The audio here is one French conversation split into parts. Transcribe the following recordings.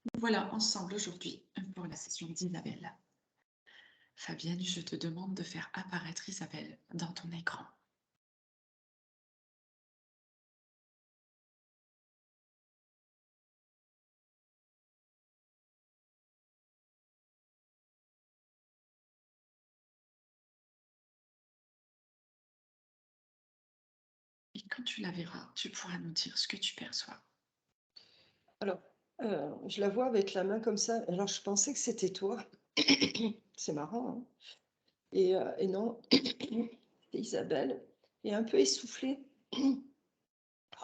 Nous voilà ensemble aujourd'hui pour la session d'Isabelle. Fabienne, je te demande de faire apparaître Isabelle dans ton écran. Et quand tu la verras, tu pourras nous dire ce que tu perçois. Alors, je la vois avec la main comme ça. Alors, je pensais que c'était toi. C'est marrant, hein. Et non, c'est Isabelle. Et un peu essoufflée. Oh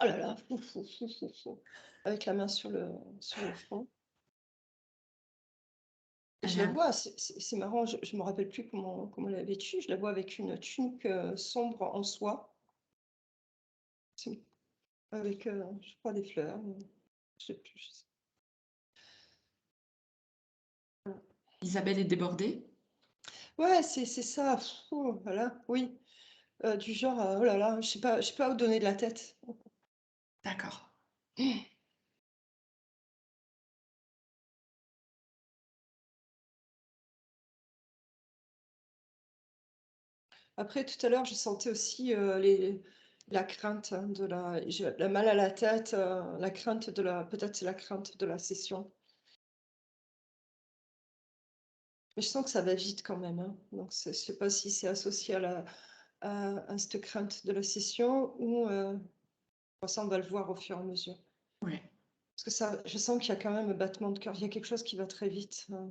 là là, fou, fou, fou, fou, fou. Avec la main sur le front. Et je la vois, c'est marrant, je me rappelle plus comment elle est vêtue. Je la vois avec une tunique sombre en soie, avec, je crois, des fleurs. Je sais plus. Je sais. Isabelle est débordée? Ouais, c'est ça. Fou, voilà, oui. Du genre, oh là là, je sais pas où donner de la tête. D'accord. Après, tout à l'heure, je sentais aussi la crainte, hein, j'ai la mal à la tête, la crainte peut-être c'est la crainte de la session. Mais je sens que ça va vite quand même, hein. Donc, je sais pas si c'est associé à cette crainte de la session ou ça, on va le voir au fur et à mesure. Oui. Parce que ça, je sens qu'il y a quand même un battement de cœur. Il y a quelque chose qui va très vite, un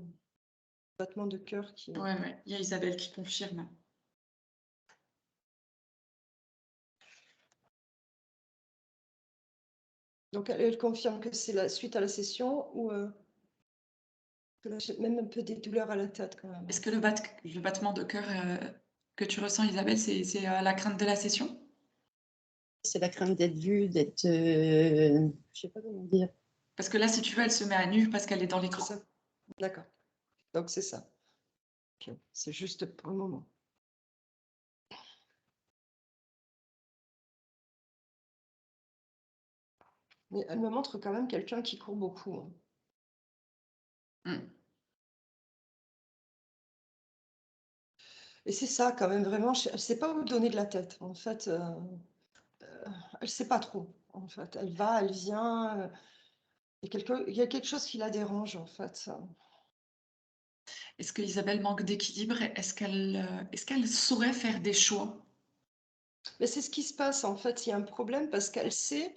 battement de cœur qui. Oui, oui. Il y a Isabelle qui confirme. Donc, elle confirme que c'est la suite à la session ou que là, j'ai même un peu des douleurs à la tête quand même. Est-ce que le battement de cœur que tu ressens, Isabelle, c'est la crainte de la session? C'est la crainte d'être vue, d'être. Je sais pas comment dire. Parce que là, si tu veux, elle se met à nu parce qu'elle est dans C'est l'écran. ça. D'accord. Donc, c'est ça. Ok. C'est juste pour le moment. Mais elle me montre quand même quelqu'un qui court beaucoup, hein. Mm. Et c'est ça, quand même, vraiment, elle ne sait pas où donner de la tête. En fait, elle ne sait pas trop. En fait, elle va, elle vient. Il y a quelque chose qui la dérange, en fait. Est-ce que Isabelle manque d'équilibre? Est-ce qu'elle saurait faire des choix? Mais c'est ce qui se passe, en fait. Il y a un problème parce qu'elle sait,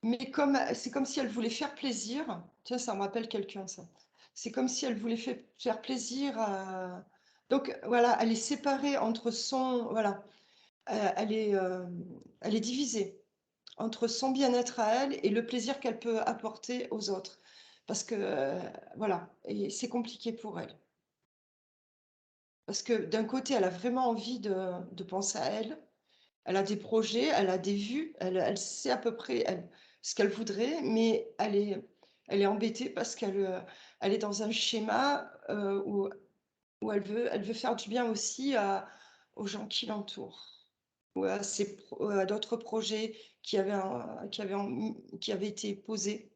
mais c'est comme si elle voulait faire plaisir. Tiens, ça me rappelle quelqu'un, ça. C'est comme si elle voulait faire plaisir à. Donc, voilà, elle est séparée entre son. Voilà, elle elle est divisée entre son bien-être à elle et le plaisir qu'elle peut apporter aux autres. Parce que, voilà, et c'est compliqué pour elle. Parce que d'un côté, elle a vraiment envie de penser à elle. Elle a des projets, elle a des vues, elle sait à peu près ce qu'elle voudrait, mais elle est embêtée parce elle est dans un schéma où elle veut faire du bien aussi aux gens qui l'entourent, ou à d'autres projets qui avaient été posés.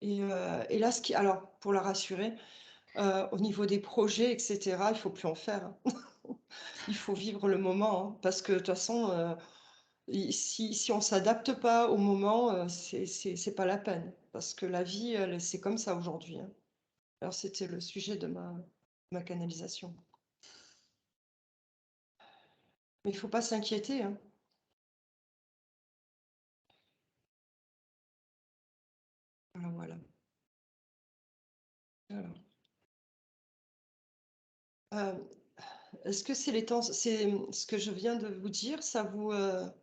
Et là, alors, pour la rassurer, au niveau des projets, etc., il ne faut plus en faire, hein. Il faut vivre le moment, hein, parce que de toute façon, si on ne s'adapte pas au moment, c'est pas la peine. Parce que la vie, c'est comme ça aujourd'hui, hein. Alors, c'était le sujet de ma canalisation. Mais il ne faut pas s'inquiéter, hein. Voilà. Alors, euh, est-ce que c'est ce que je viens de vous dire, ça vous Ça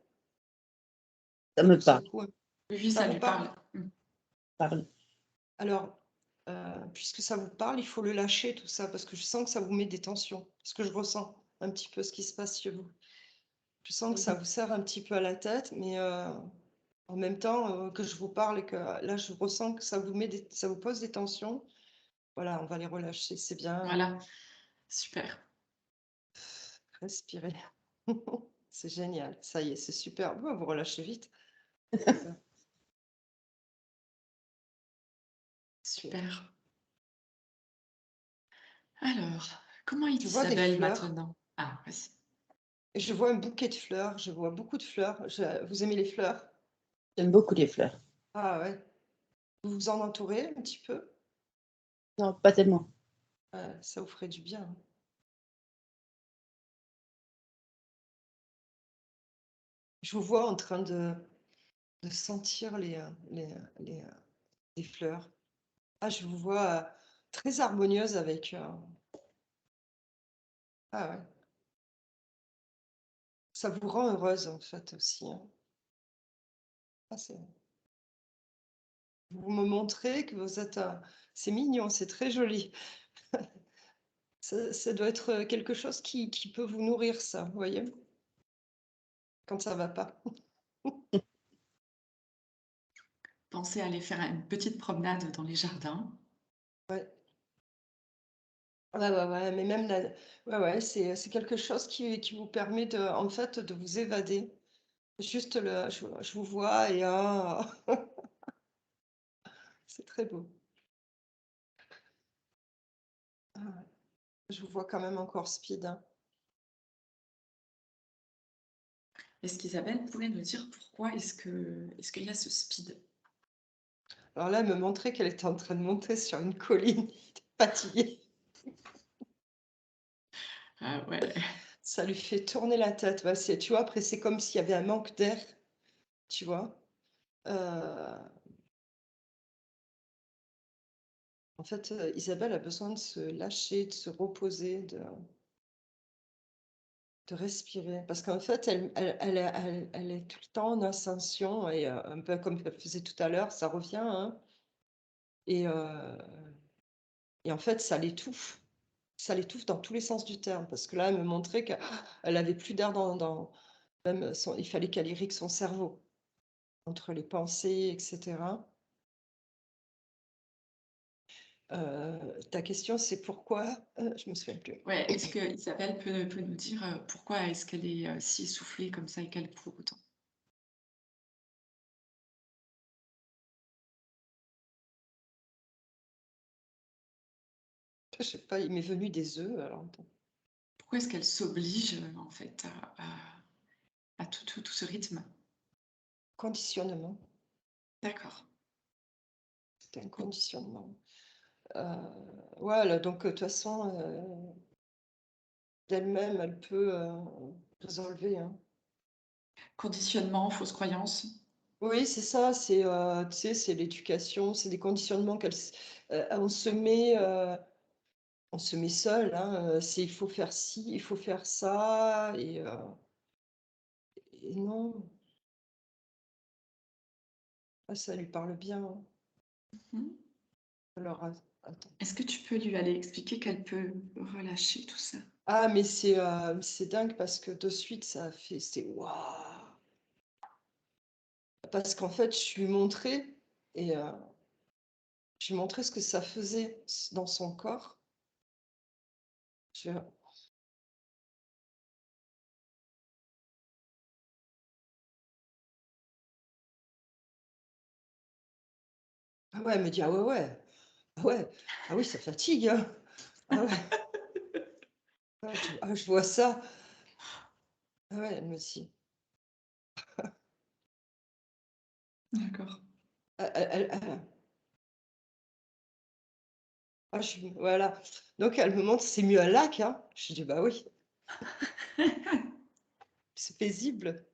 me parle. secoue? Oui, Ça ça vous lui parle? Parle. Alors, puisque ça vous parle, il faut le lâcher tout ça, parce que je sens que ça vous met des tensions, parce que je ressens un petit peu ce qui se passe chez vous. Je sens que ça vous serre un petit peu à la tête, mais en même temps que je vous parle et que là, je ressens que ça ça vous pose des tensions. Voilà, on va les relâcher, c'est bien. Voilà, super. Respirer. C'est génial, ça y est, c'est super. Vous relâchez vite. Super. Alors, comment est Je vois des Isabelle fleurs. maintenant? Ah, vas-y. Et je vois un bouquet de fleurs. Je vois beaucoup de fleurs. Vous aimez les fleurs? J'aime beaucoup les fleurs. Ah ouais. Vous vous en entourez un petit peu? Non, pas tellement. Ça vous ferait du bien, hein. Je vous vois en train de sentir les fleurs. Ah, je vous vois très harmonieuse avec. Ah ouais. Ça vous rend heureuse en fait aussi, hein. Ah, vous me montrez que vous êtes. C'est mignon, c'est très joli. Ça doit être quelque chose qui peut vous nourrir, ça, vous voyez, quand ça va pas. Pensez à aller faire une petite promenade dans les jardins. Ouais. Ouais, ouais, ouais, mais même ouais, ouais, c'est quelque chose qui vous permet en fait, de vous évader. Juste je vous vois et c'est très beau. Ah ouais. Je vous vois quand même encore speed, hein. Est-ce qu'Isabelle pourrait nous dire pourquoi est-ce qu'il y a ce speed? Alors là, elle me montrait qu'elle était en train de monter sur une colline, fatiguée. Ah ouais. Ça lui fait tourner la tête. Ouais, tu vois, après, c'est comme s'il y avait un manque d'air, tu vois. En fait, Isabelle a besoin de se lâcher, de se reposer, de respirer. Parce qu'en fait, elle est tout le temps en ascension, et un peu comme elle faisait tout à l'heure, ça revient, hein. Et, et en fait, ça l'étouffe. Ça l'étouffe dans tous les sens du terme. Parce que là, elle me montrait qu'elle avait plus d'air même il fallait qu'elle irrigue son cerveau entre les pensées, etc. Ta question, c'est pourquoi? Je me souviens plus. Ouais, est-ce que Isabelle peut nous dire pourquoi est-ce qu'elle est si essoufflée comme ça et qu'elle court autant? Je sais pas, il m'est venu des œufs. Alors, attends. Pourquoi est-ce qu'elle s'oblige en fait à tout ce rythme? Conditionnement. D'accord. C'était un conditionnement. Voilà, donc de toute façon, d'elle-même, elle peut résolver, hein. Conditionnement, fausse croyance. Oui, c'est ça, tu sais, c'est l'éducation, c'est des conditionnements on se met seul, hein, c'est il faut faire ci, il faut faire ça, et non, ah, ça lui parle bien, hein. Mhm. Alors, attends. Est-ce que tu peux lui aller expliquer qu'elle peut relâcher tout ça? Ah, mais c'est dingue parce que de suite, c'est waouh! Parce qu'en fait, et je lui ai montré ce que ça faisait dans son corps. Je Ah ouais, elle me dit: «Ah ouais, ouais, ah ouais, ah oui, ça fatigue, hein. Ah ouais, je vois ça». Ah ouais, elle me dit. D'accord. Elle voilà. Donc elle me montre: «C'est mieux un lac, hein». Je dis: «Bah oui, c'est paisible».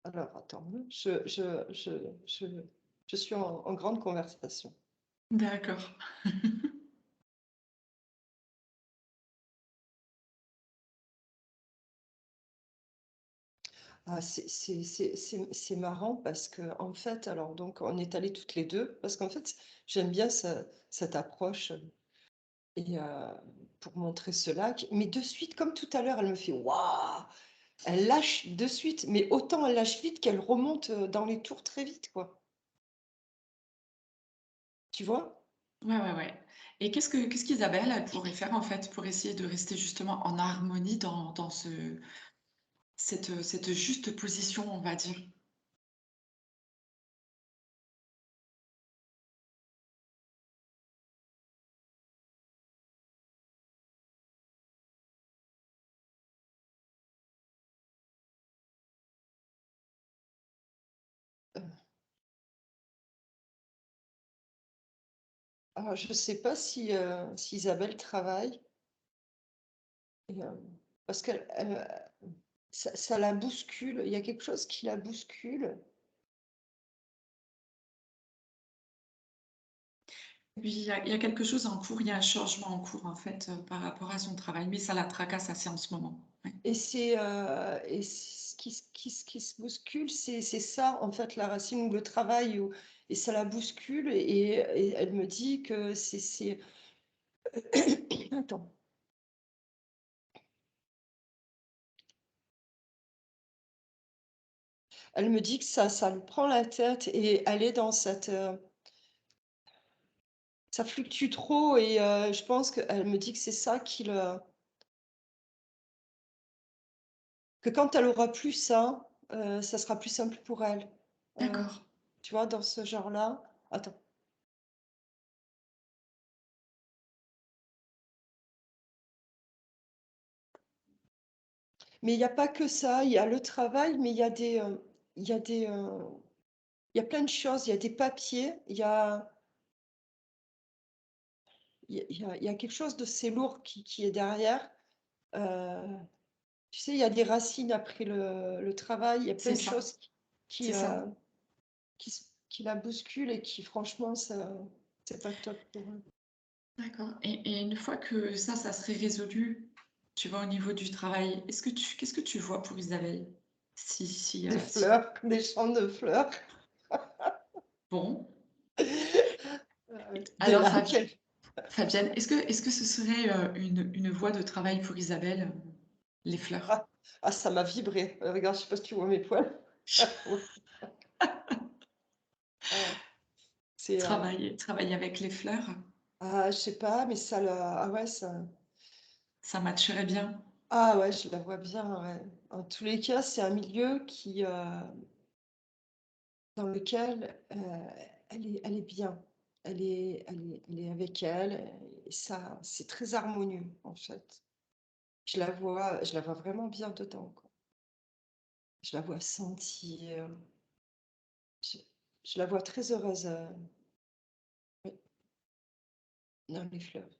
Alors attends, je suis en grande conversation. D'accord. Ah, c'est marrant parce que en fait, alors donc on est allées toutes les 2 parce qu'en fait, j'aime bien cette approche, et pour montrer ce lac, mais de suite, comme tout à l'heure, elle me fait: «Waouh!» Elle lâche de suite, mais autant elle lâche vite qu'elle remonte, dans les tours très vite, quoi. Tu vois? Ouais, ouais, ouais. Et qu'est-ce qu'Isabelle, elle pourrait faire en fait pour essayer de rester justement en harmonie dans ce cette juste position, on va dire. Alors, je ne sais pas si Isabelle travaille, et, parce que ça la bouscule. Il y a quelque chose qui la bouscule. Oui, il y a quelque chose en cours, il y a un changement en cours, en fait, par rapport à son travail, mais ça la tracasse assez en ce moment. Ouais. Et ce qui se bouscule, c'est ça, en fait, la racine ou le travail, et ça la bouscule, et elle me dit que c'est... Attends. Elle me dit que ça lui prend la tête, et elle est dans cette... ça fluctue trop, et je pense qu'elle me dit que c'est ça que quand elle aura plus ça, ça sera plus simple pour elle. D'accord. Tu vois, dans ce genre-là. Attends. Mais il n'y a pas que ça, il y a le travail, mais il y a il y a il y a plein de choses, il y a des papiers, il y a quelque chose de c'est lourd qui est derrière. Tu sais, il y a des racines après le travail, il y a plein C'est de ça, choses c'est qui, ça. qui la bousculent, et qui, franchement, c'est pas top pour eux. D'accord. Et une fois que ça serait résolu, tu vois, au niveau du travail, qu'est-ce que tu vois pour Isabelle? Des fleurs, des champs de fleurs. Bon. Des Alors, lacs. Fabienne, est-ce que ce serait une voie de travail pour Isabelle, les fleurs? Ça m'a vibré. Regarde, je sais pas si tu vois mes poils. C'est, Travailler avec les fleurs, je sais pas, mais ah ouais, ça matcherait bien. ah ouais, je la vois bien, ouais. En tous les cas, c'est un milieu dans lequel elle est bien. Elle est avec elle, et ça, c'est très harmonieux, en fait. Je la vois vraiment bien dedans, quoi. Je la vois sentir. Je, je la vois très heureuse, oui, dans les fleurs.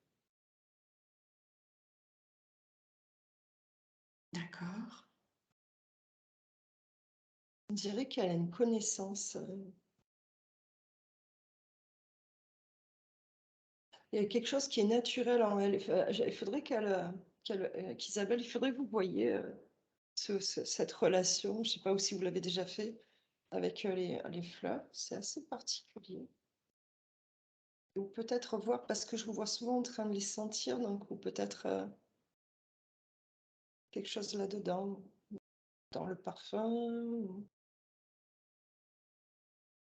D'accord. On dirait qu'elle a une connaissance. Il y a quelque chose qui est naturel en elle. Il faudrait qu'Isabelle, il faudrait que vous voyiez cette relation. Je ne sais pas si vous l'avez déjà fait avec les fleurs. C'est assez particulier. Ou peut-être voir, parce que je vous vois souvent en train de les sentir, donc, ou peut-être quelque chose là-dedans, dans le parfum.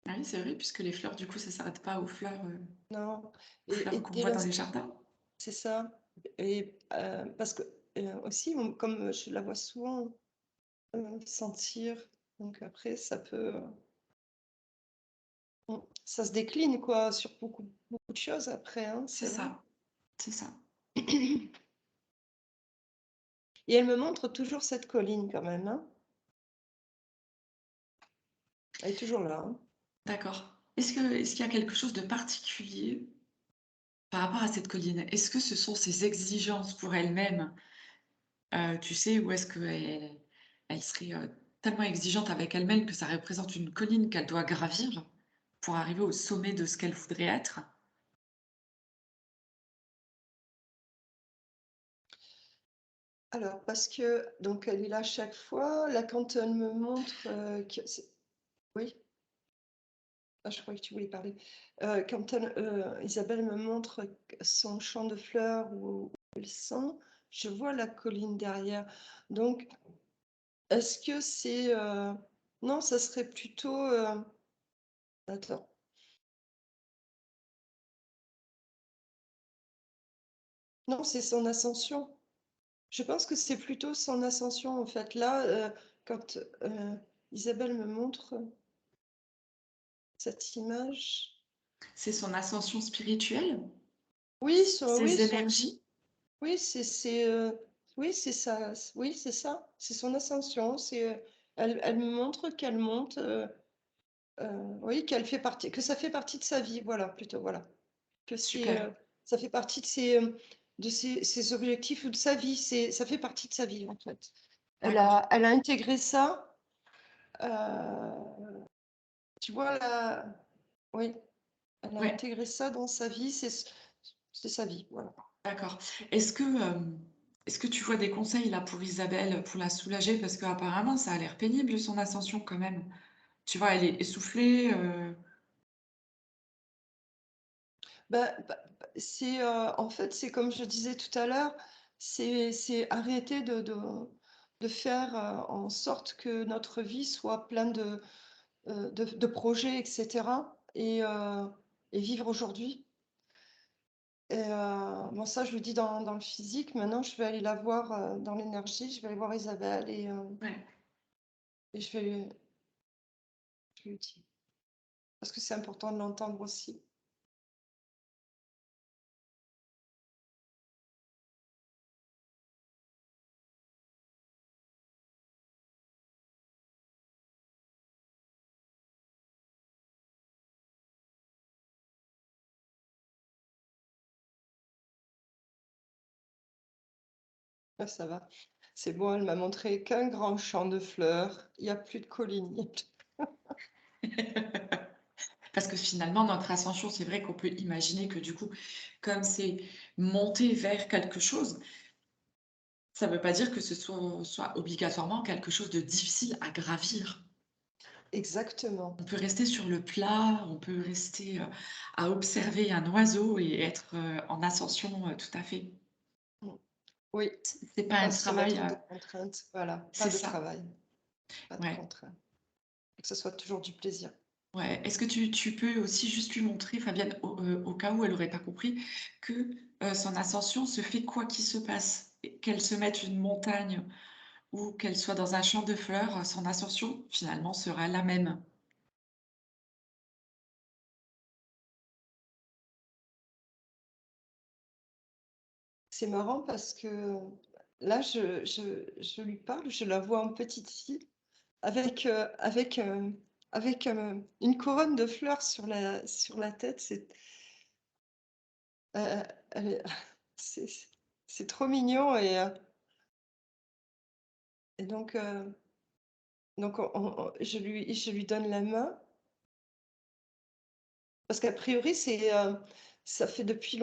Ah oui, c'est vrai, puisque les fleurs, du coup, ça s'arrête pas Non. aux fleurs qu'on voit dans les jardins. C'est ça. Et parce que aussi, comme je la vois souvent sentir, donc après, ça se décline, quoi, sur beaucoup, beaucoup de choses après, hein, C'est c'est vrai. ça, c'est ça. Et elle me montre toujours cette colline quand même, hein. Elle est toujours là, hein. D'accord. Est-ce qu'il y a quelque chose de particulier par rapport à cette colline? Est-ce que ce sont ses exigences pour elle-même, tu sais, ou est-ce elle serait tellement exigeante avec elle-même que ça représente une colline qu'elle doit gravir pour arriver au sommet de ce qu'elle voudrait être? Alors, parce que, donc, elle est là chaque fois. Là, quand elle me montre oui, je croyais que tu voulais parler. Quand Isabelle me montre son champ de fleurs où elle sent, je vois la colline derrière. Donc, est-ce que c'est... Non, ça serait plutôt... Attends. Non, c'est son ascension. Je pense que c'est plutôt son ascension, en fait. Là, quand Isabelle me montre cette image. C'est son ascension spirituelle? Oui, Ses énergies? oui, oui, c'est ça. Oui, c'est ça. C'est son ascension. Elle me montre qu'elle monte. Oui, qu'elle fait partie, que ça fait partie de sa vie. Voilà, plutôt. Voilà. Que Super. ça fait partie de ses objectifs ou de sa vie. Ça fait partie de sa vie, en fait. D'accord. Elle a intégré ça. euh, Tu vois, là, oui, elle a Ouais, intégré ça dans sa vie, c'est sa vie, voilà. d'accord. Est-ce que tu vois des conseils là pour Isabelle, pour la soulager? Parce qu'apparemment, ça a l'air pénible, son ascension quand même. Tu vois, elle est essoufflée. En fait, c'est comme je disais tout à l'heure, c'est arrêter de faire en sorte que notre vie soit pleine de projets, etc. Et vivre aujourd'hui. Bon, ça, je le dis dans le physique. Maintenant, je vais aller la voir dans l'énergie. Je vais aller voir Isabelle Ouais. et je lui dis. Parce que c'est important de l'entendre aussi. Ah, ça va. C'est bon, elle m'a montré qu'un grand champ de fleurs. Il n'y a plus de collines. Parce que finalement, notre ascension, c'est vrai qu'on peut imaginer que du coup, comme c'est monter vers quelque chose, ça ne veut pas dire que ce soit obligatoirement quelque chose de difficile à gravir. Exactement. On peut rester sur le plat, on peut rester à observer un oiseau et être en ascension tout à fait. Mm. Oui, C'est pas un pas se travail, mettre de contraintes. Voilà, pas c'est de ça. travail, pas de Ouais. contraintes. Que ce soit toujours du plaisir. Ouais. Est-ce que tu peux aussi juste lui montrer, Fabienne, au cas où elle n'aurait pas compris, que son ascension se fait quoi qu'il se passe, et qu'elle se mette une montagne ou qu'elle soit dans un champ de fleurs, son ascension finalement sera la même. C'est marrant parce que là, je lui parle, je la vois en petite fille avec une couronne de fleurs sur la tête. Euh, elle est- c'est, c'est trop mignon et donc je lui donne la main parce qu'a priori ça fait depuis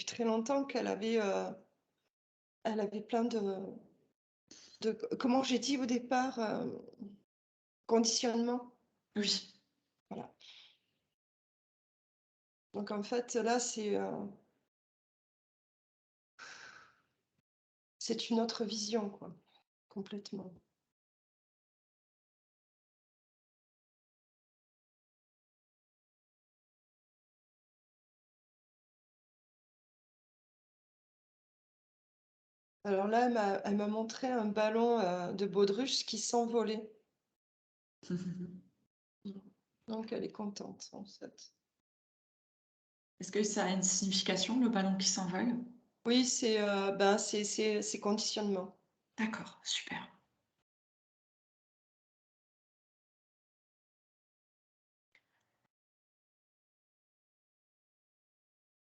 très longtemps elle avait plein de comment j'ai dit au départ conditionnement. Oui, Voilà. Donc en fait là c'est une autre vision quoi, complètement. Alors là elle m'a montré un ballon de baudruche qui s'envolait. Donc elle est contente en fait. est-ce que ça a une signification, le ballon qui s'envole? Oui, c'est conditionnement. D'accord, super.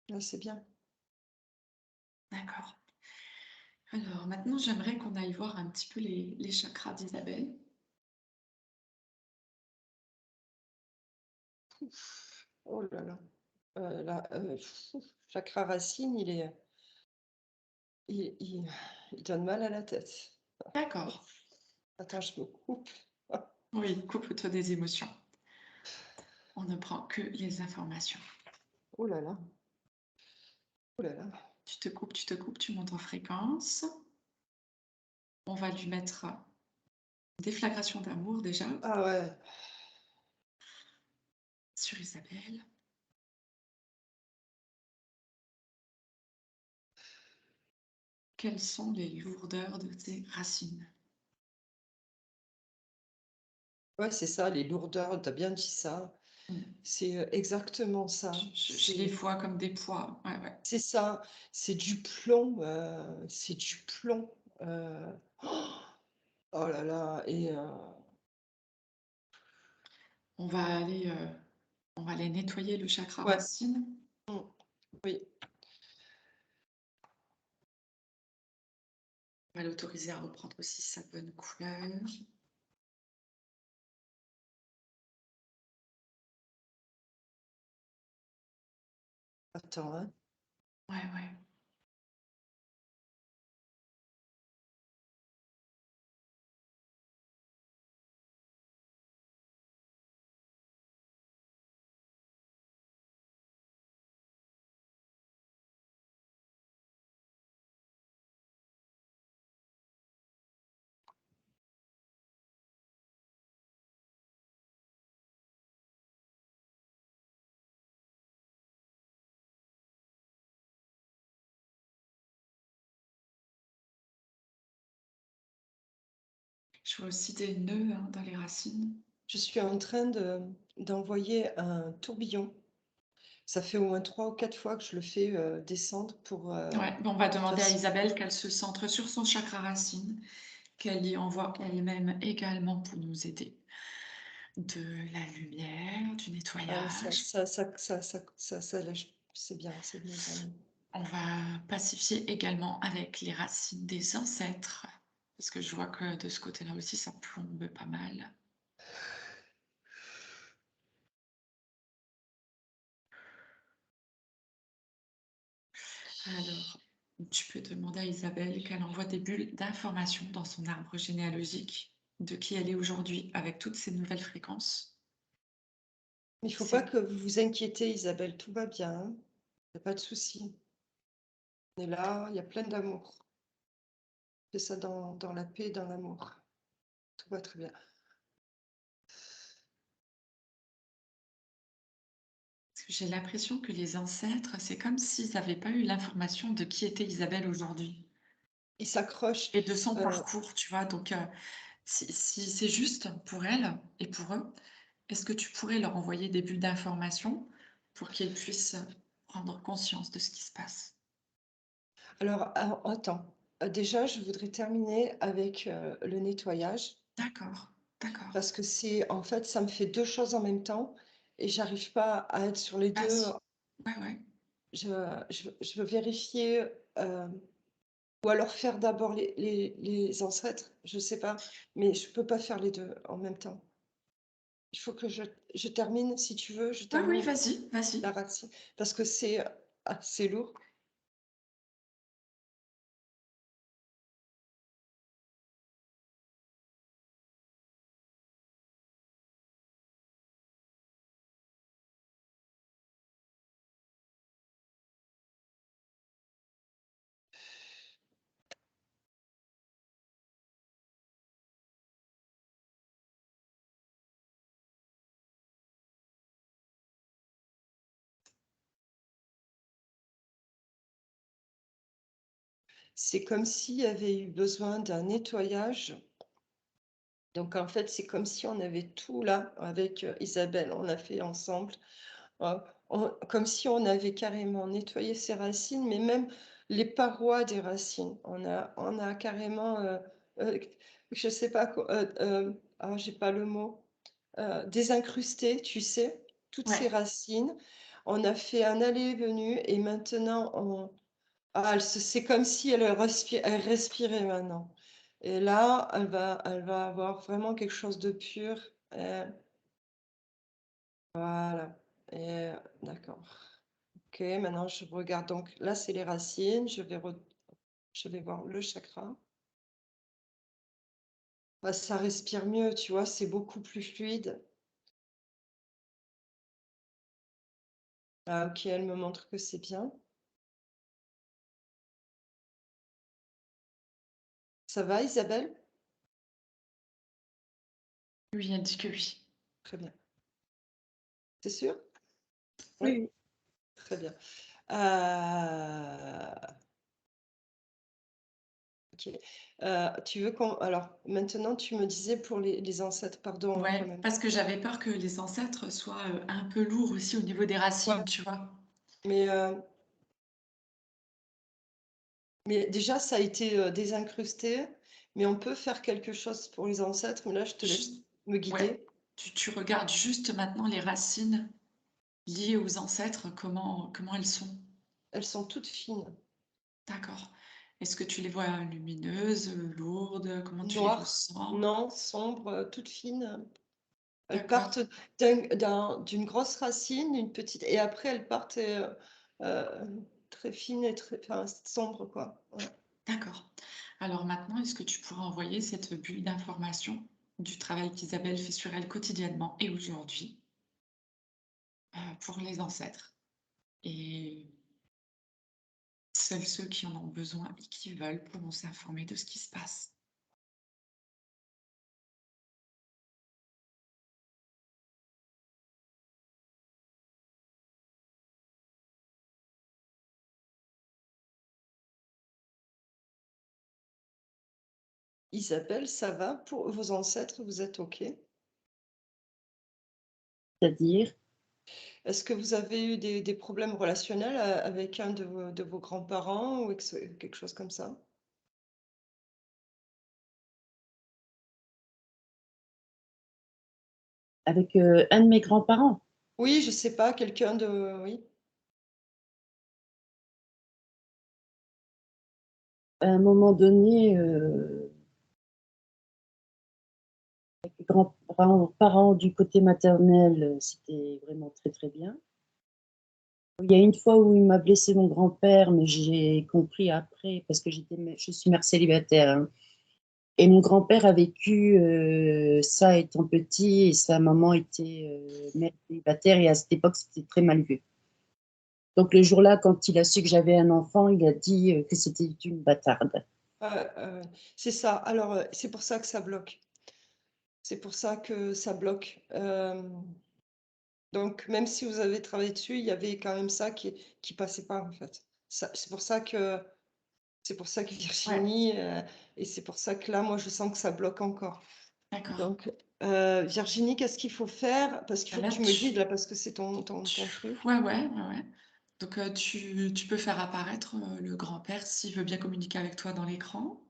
Là, c'est bien. D'accord. Alors maintenant, j'aimerais qu'on aille voir un petit peu les chakras d'Isabelle. Oh là là. Chakra racine, il donne mal à la tête. D'accord. Attends, je me coupe. Oui, coupe-toi des émotions. On ne prend que les informations. Oh là là. Oh là là. Tu te coupes, tu montes en fréquence. On va lui mettre déflagration d'amour déjà Ah ouais. sur Isabelle. Ok, quelles sont les lourdeurs de tes racines? Ouais, c'est ça, les lourdeurs, tu as bien dit ça. Mmh. C'est exactement ça. Je les vois comme des poids. Ouais, ouais. C'est ça, c'est du plomb, c'est du plomb. euh, Oh là là, et On va aller, on va aller nettoyer le chakra ouais, racine. mm, oui, On va l'autoriser à reprendre aussi sa bonne couleur. attends, hein. Ouais, ouais. Je vois aussi des nœuds hein, dans les racines. Je suis en train d'envoyer un tourbillon. Ça fait au moins 3 ou 4 fois que je le fais descendre pour Ouais, bon, on va demander à faci- Isabelle qu'elle se centre sur son chakra racine, qu'elle y envoie elle-même également pour nous aider. De la lumière, du Ah, ça, nettoyage. lâche. C'est bien, c'est de mieux en mieux. On va pacifier également avec les racines des ancêtres, parce que je vois que de ce côté-là aussi, ça plombe pas mal. Alors, tu peux demander à Isabelle qu'elle envoie des bulles d'informations dans son arbre généalogique de qui elle est aujourd'hui avec toutes ces nouvelles fréquences. Mais il ne faut pas C'est que vous vous inquiétez, Isabelle, tout va bien, hein. Il n'y a pas de souci. On est là, il y a plein d'amour. Fais ça dans la paix, dans l'amour. Tout va très bien. parce que j'ai l'impression que les ancêtres, c'est comme s'ils n'avaient pas eu l'information de qui était Isabelle aujourd'hui Il s'accroche. et de son parcours, tu vois. Donc, si c'est juste pour elle et pour eux, est-ce que tu pourrais leur envoyer des bulles d'information pour qu'ils puissent prendre conscience de ce qui se passe? Alors, attends. Déjà, je voudrais terminer avec le nettoyage D'accord, d'accord. parce que en fait, ça me fait 2 choses en même temps et j'arrive pas à être sur les 2. Vas-y. Ouais, ouais. Je veux vérifier ou alors faire d'abord les ancêtres, je sais pas, mais je peux pas faire les 2 en même temps. Il faut que je termine, si tu veux, je Oui, oui, termine vas-y, vas-y. la racine parce que c'est assez lourd. C'est comme s'il y avait eu besoin d'un nettoyage. Donc en fait, c'est comme si on avait tout là avec Isabelle, on a fait ensemble. Euh, Comme si on avait carrément nettoyé ses racines, mais même les parois des racines. On a carrément, je sais pas quoi, j'ai pas le mot, désincrusté, tu sais, toutes ces Ouais. racines. On a fait un aller et venu et maintenant c'est comme si elle respirait maintenant. Et là, elle va avoir vraiment quelque chose de pur. Voilà. Et d'accord. Ok, maintenant je regarde. Donc là, c'est les racines. Je vais voir le chakra. Bah, ça respire mieux, tu vois, c'est beaucoup plus fluide. Ah, ok, elle me montre que c'est bien. Ça va, Isabelle? Oui, elle dit que oui. Très bien. C'est sûr? Oui, Oui, très bien. Euh, OK. Tu veux qu'on alors maintenant tu me disais pour les ancêtres, pardon, hein, quand Ouais, même. parce que j'avais peur que les ancêtres soient, un peu lourds aussi au niveau des Ouais, racines, tu vois? mais déjà ça a été, désincrusté, mais on peut faire quelque chose pour les ancêtres, mais là je te laisse Juste me ouais, guider. tu regardes juste maintenant les racines liées aux ancêtres, comment elles sont? Elles sont toutes fines, D'accord. Est-ce que tu les vois lumineuses, lourdes? Comment tu les noires, ressens? non, sombres, toutes fines. Elles D'accord, partent d'une grosse racine, une petite et après elles partent, très fines et très enfin sombres quoi. Ouais. d'accord. Alors maintenant, est-ce que tu pourrais envoyer cette bulle d'information du travail qu'Isabelle fait sur elle quotidiennement et aujourd'hui, pour les ancêtres et ceux qui en ont besoin et qui veulent pourront s'informer de ce qui se passe. Isabelle, ça va pour vos ancêtres, vous êtes OK? C'est-à-dire Est-ce que vous avez eu des problèmes relationnels, avec un de vos grands-parents ou quelque chose comme ça? avec un de mes grands-parents. Oui, je sais pas, quelqu'un de oui? À un moment donné, les grands-parents du côté maternel, c'était vraiment très, très bien. Il y a une fois où il m'a blessé mon grand-père, mais j'ai compris après parce que je suis mère célibataire, hein, et mon grand-père a vécu, ça étant petit et sa maman était, mère célibataire et à cette époque, c'était très mal vu. Donc le jour-là, quand il a su que j'avais un enfant, il a dit, que c'était une bâtarde. Ouais. C'est ça. Alors, c'est pour ça que ça bloque. C'est pour ça que ça bloque. Donc même si vous avez travaillé dessus, il y avait quand même ça qui passait pas, en fait. Ça c'est pour ça que Ouais, Virginie, et c'est pour ça que là, moi, je sens que ça bloque encore. d'accord. Donc, Virginie, qu'est-ce qu'il faut faire? Parce qu'il Bah faut que là, tu me guides là, parce que c'est ton truc. ouais, ouais, ouais, ouais. Donc, tu peux faire apparaître, le grand-père s'il veut bien communiquer avec toi dans l'écran.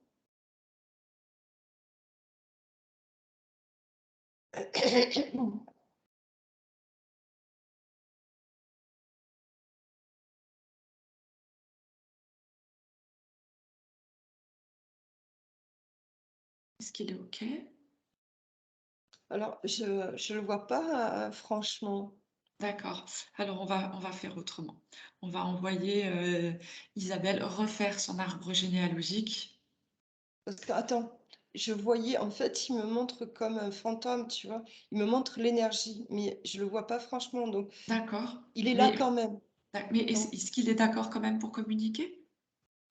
Est-ce qu'il est OK? Alors, je le vois pas, franchement. D'accord. Alors on va faire autrement. On va envoyer, Isabelle refaire son arbre généalogique. Parce que attends, je voyais en fait, il me montre comme un fantôme, tu vois? Il me montre l'énergie, mais je le vois pas franchement, donc D'accord. il est là Mais quand même. mais est-ce Donc est-ce qu'il est d'accord quand même pour communiquer?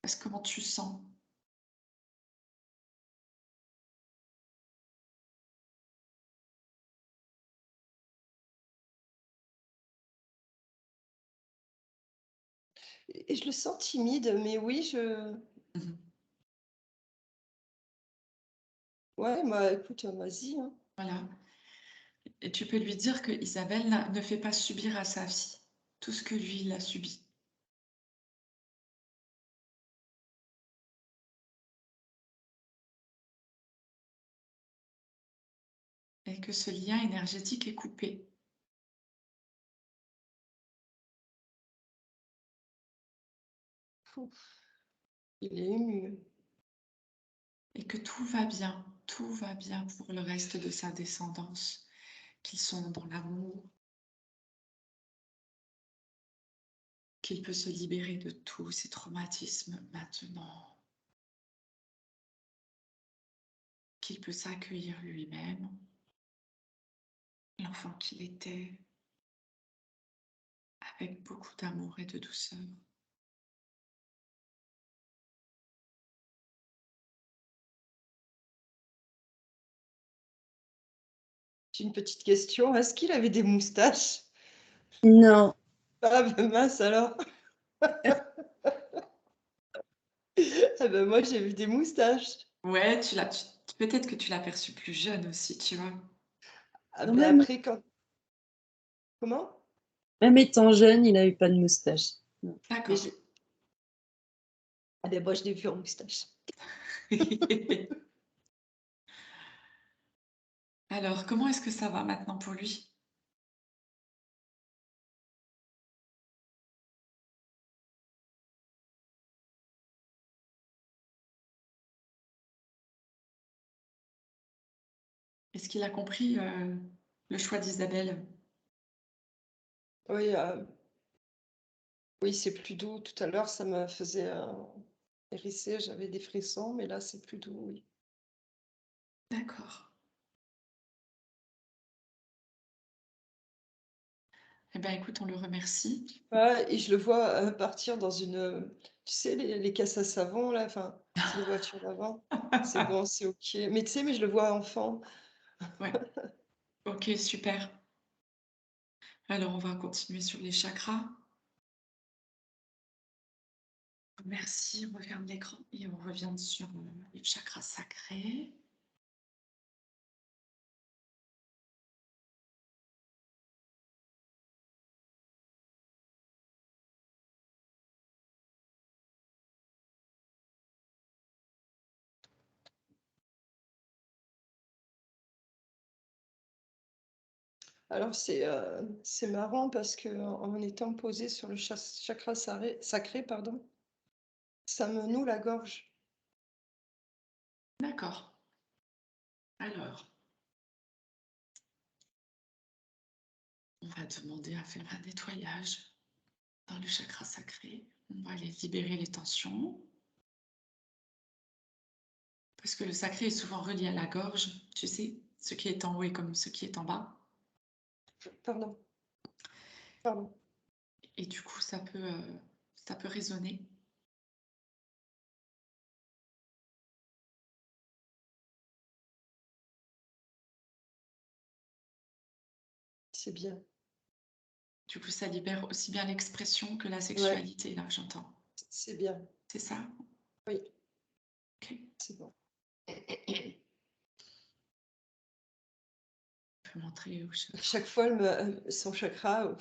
Est-ce comment tu sens? et je le sens timide, mais oui, Mmh. ouais, bah, écoute, vas-y, hein. Voilà et tu peux lui dire que Isabelle ne fait pas subir à sa fille tout ce que lui, il a subi et que ce lien énergétique est coupé Ouf, il est ému. et que tout va bien pour le reste de sa descendance, qu'ils sont dans l'amour, qu'il peut se libérer de tous ces traumatismes maintenant, qu'il peut s'accueillir lui-même, l'enfant qu'il était, avec beaucoup d'amour et de douceur. J'ai une petite question, est-ce qu'il avait des moustaches? Non, Ah bah mince alors. Ah ben moi, j'ai vu des moustaches. Ouais, peut-être que tu l'as perçu plus jeune aussi, tu vois. Ah Non, ben après, quand... Comment? même étant jeune, il n'avait pas de moustache. Non. Mais D'accord. ah ben moi, je l'ai vu en moustache. Alors, comment est-ce que ça va maintenant pour lui? Est-ce qu'il a compris le choix d'Isabelle? Oui, oui, c'est plus doux. Tout à l'heure, ça me faisait hérisser, j'avais des frissons, mais là, c'est plus doux, oui. D'accord. Eh bien, écoute, on le remercie. Ouais, et je le vois partir dans une, tu sais, les caisses à savon, là, enfin, c'est les voitures d'avant. C'est bon, c'est OK. Mais tu sais, mais je le vois enfant. Ouais, ok, super. Alors, on va continuer sur les chakras. Merci, on referme l'écran et on revient sur les chakras sacrés. Alors, c'est marrant parce que en étant posé sur le chakra sacré, pardon, ça me noue la gorge. D'accord. Alors, on va demander à faire un nettoyage dans le chakra sacré. On va aller libérer les tensions. Parce que le sacré est souvent relié à la gorge, tu sais, ce qui est en haut est comme ce qui est en bas. Pardon, pardon. Et du coup, ça peut résonner. C'est bien. Du coup, ça libère aussi bien l'expression que la Ouais, sexualité, là, j'entends. c'est bien. C'est ça? Oui, Ok. c'est bon. On peut montrer au chakra. Chaque fois, son chakra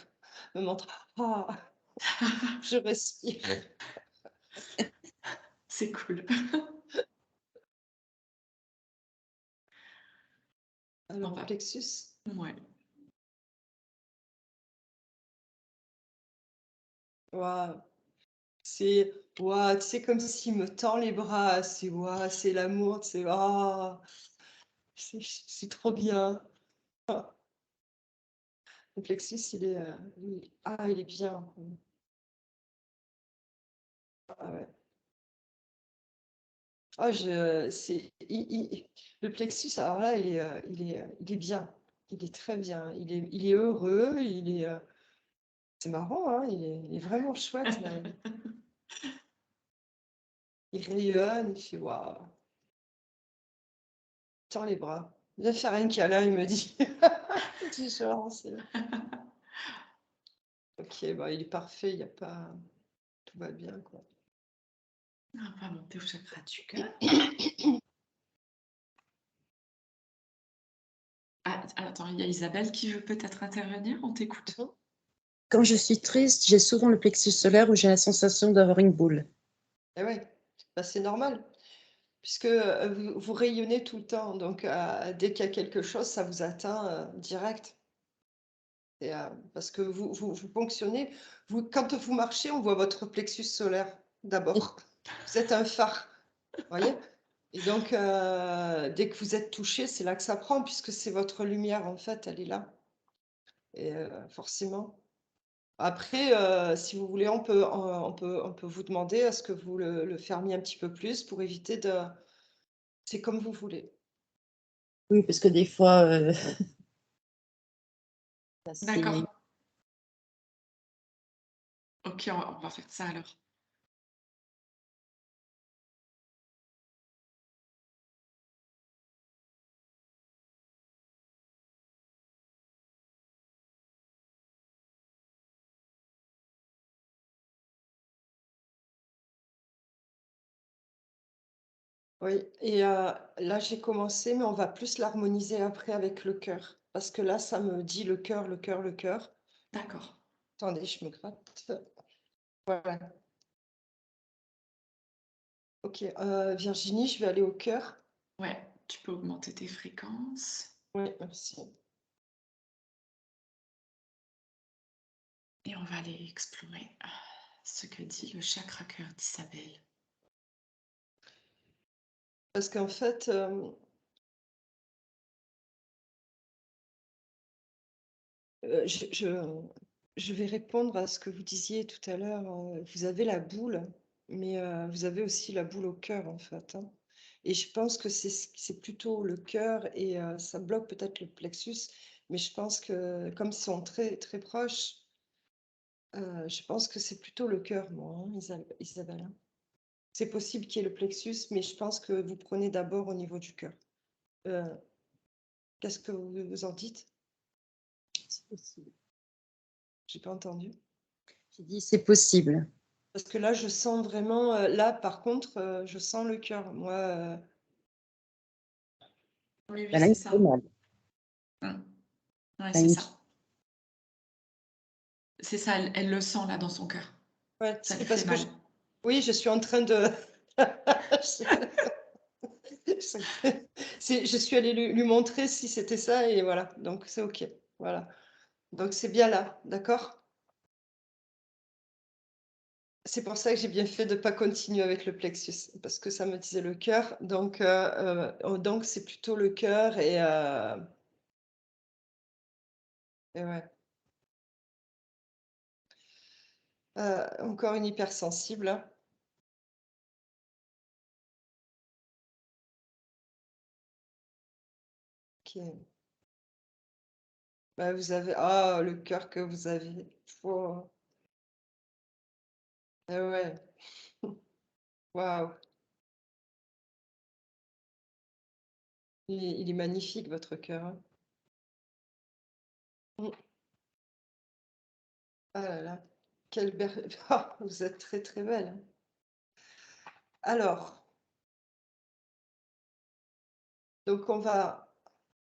me montre, ah, je respire. C'est cool. On Alors, va. plexus. Ouais. Waouh. C'est waouh, tu sais, comme s'il me tend les bras. C'est waouh, c'est l'amour. C'est waouh, c'est trop bien. Ah, le plexus, il est bien. Ah ouais. Ah, le plexus, alors là, il est bien. Il est très bien. Il est heureux. C'est marrant, hein. Il est vraiment chouette, là. Il rayonne. Il fait waouh. Tend les bras. Viens faire un câlin, il me dit. Du genre, ok, bah, il est parfait. Il y a pas. Tout va bien, quoi. On va monter au chakra du cœur. Ah, attends, il y a Isabelle qui veut peut-être intervenir. On t'écoute. Quand je suis triste, j'ai souvent le plexus solaire où j'ai la sensation d'avoir une boule. Et ouais, bah, c'est normal, puisque vous rayonnez tout le temps. Donc, dès qu'il y a quelque chose, ça vous atteint direct. Parce que vous fonctionnez. Quand vous marchez, on voit votre plexus solaire d'abord. Vous êtes un phare, voyez? Et donc, dès que vous êtes touché, c'est là que ça prend, puisque c'est votre lumière, en fait, elle est là. Et forcément. Après, si vous voulez, on peut vous demander à ce que vous le fermiez un petit peu plus pour éviter de... C'est comme vous voulez. Oui, parce que des fois, ça D'accord. saigne. Ok, on va faire ça alors. Oui, et là, j'ai commencé, mais on va plus l'harmoniser après avec le cœur. Parce que là, ça me dit le cœur, le cœur, le cœur. D'accord. Attendez, je me gratte. Voilà. Ok, Virginie, je vais aller au cœur. Ouais, tu peux augmenter tes fréquences. Oui, merci. Et on va aller explorer ce que dit le chakra cœur d'Isabelle. Parce qu'en fait, je vais répondre à ce que vous disiez tout à l'heure. Vous avez la boule, mais vous avez aussi la boule au cœur, en fait, hein. Et je pense que c'est plutôt le cœur et ça bloque peut-être le plexus, mais je pense que comme ils sont très, très proches, je pense que c'est plutôt le cœur, moi, hein, Isabelle, hein. C'est possible qu'il y ait le plexus, mais je pense que vous prenez d'abord au niveau du cœur. Euh, Qu'est-ce que vous en dites? C'est possible. J'ai pas entendu. J'ai dit c'est possible. Parce que là, je sens vraiment, là, par contre, je sens le cœur. Moi, Oui, oui, Ben là, c'est il fait ça. mal. Ouais, T'as c'est une- ça. C'est ça, elle le sent là dans son cœur. ouais, Ça lui c'est fait parce que mal. oui, je suis en train de. Je suis allée lui montrer si c'était ça et voilà. Donc c'est OK. Voilà. Donc c'est bien là, d'accord? C'est pour ça que j'ai bien fait de ne pas continuer avec le plexus, parce que ça me disait le cœur. Donc c'est plutôt le cœur et ouais. Encore une hypersensible, hein. OK. Bah, vous avez le cœur que vous avez. Oh. Ah ouais. Waouh. Il est magnifique, votre cœur, hein. Mm. Ah là là. Quelle belle. Ah, vous êtes très très belle, hein. Alors, donc on va.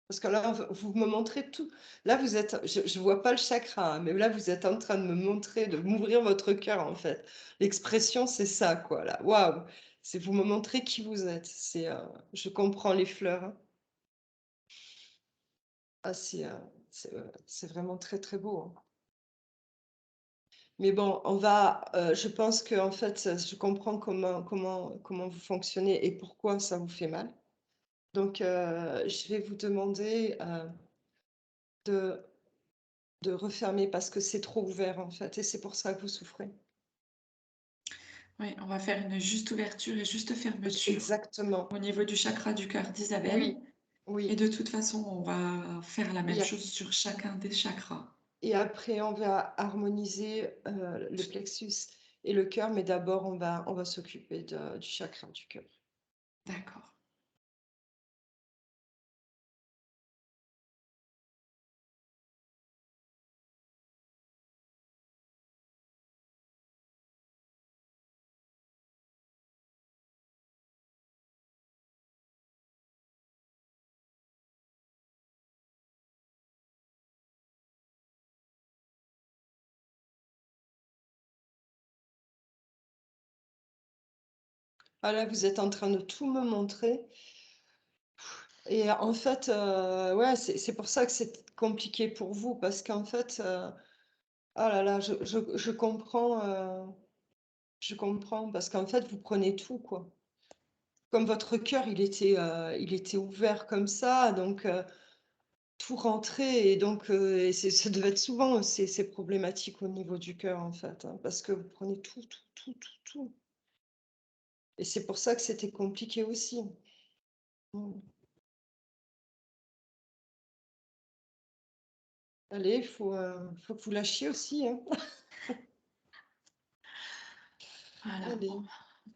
Parce que là, vous me montrez tout. Là, vous êtes. Je ne vois pas le chakra, hein, mais là, vous êtes en train de me montrer, de m'ouvrir votre cœur, en fait. L'expression, c'est ça, quoi, là. Waouh. C'est vous me montrez qui vous êtes. Je comprends les fleurs, hein. Ah, c'est vraiment très, très beau, hein. Mais bon, je pense que en fait, je comprends comment vous fonctionnez et pourquoi ça vous fait mal. Donc, je vais vous demander de, de refermer parce que c'est trop ouvert en fait et c'est pour ça que vous souffrez. Oui, on va faire une juste ouverture et juste fermeture Exactement. au niveau du chakra du cœur d'Isabelle. Oui, Et oui. de toute façon, on va faire la même Et, chose sur chacun des chakras. et après, on va harmoniser le plexus et le cœur, mais d'abord, on va s'occuper du chakra du cœur. D'accord. Ah là, vous êtes en train de tout me montrer. Et en fait, ouais, c'est pour ça que c'est compliqué pour vous, parce qu'en fait, ah là là, je comprends, parce qu'en fait, vous prenez tout, quoi. Comme votre cœur, il était ouvert comme ça, donc tout rentrait, et donc ça devait être souvent ces problématiques au niveau du cœur, en fait, hein, parce que vous prenez tout, tout, tout, tout, tout. Et c'est pour ça que c'était compliqué aussi. Mm. Allez, faut que vous lâchiez aussi, hein. Voilà. Allez.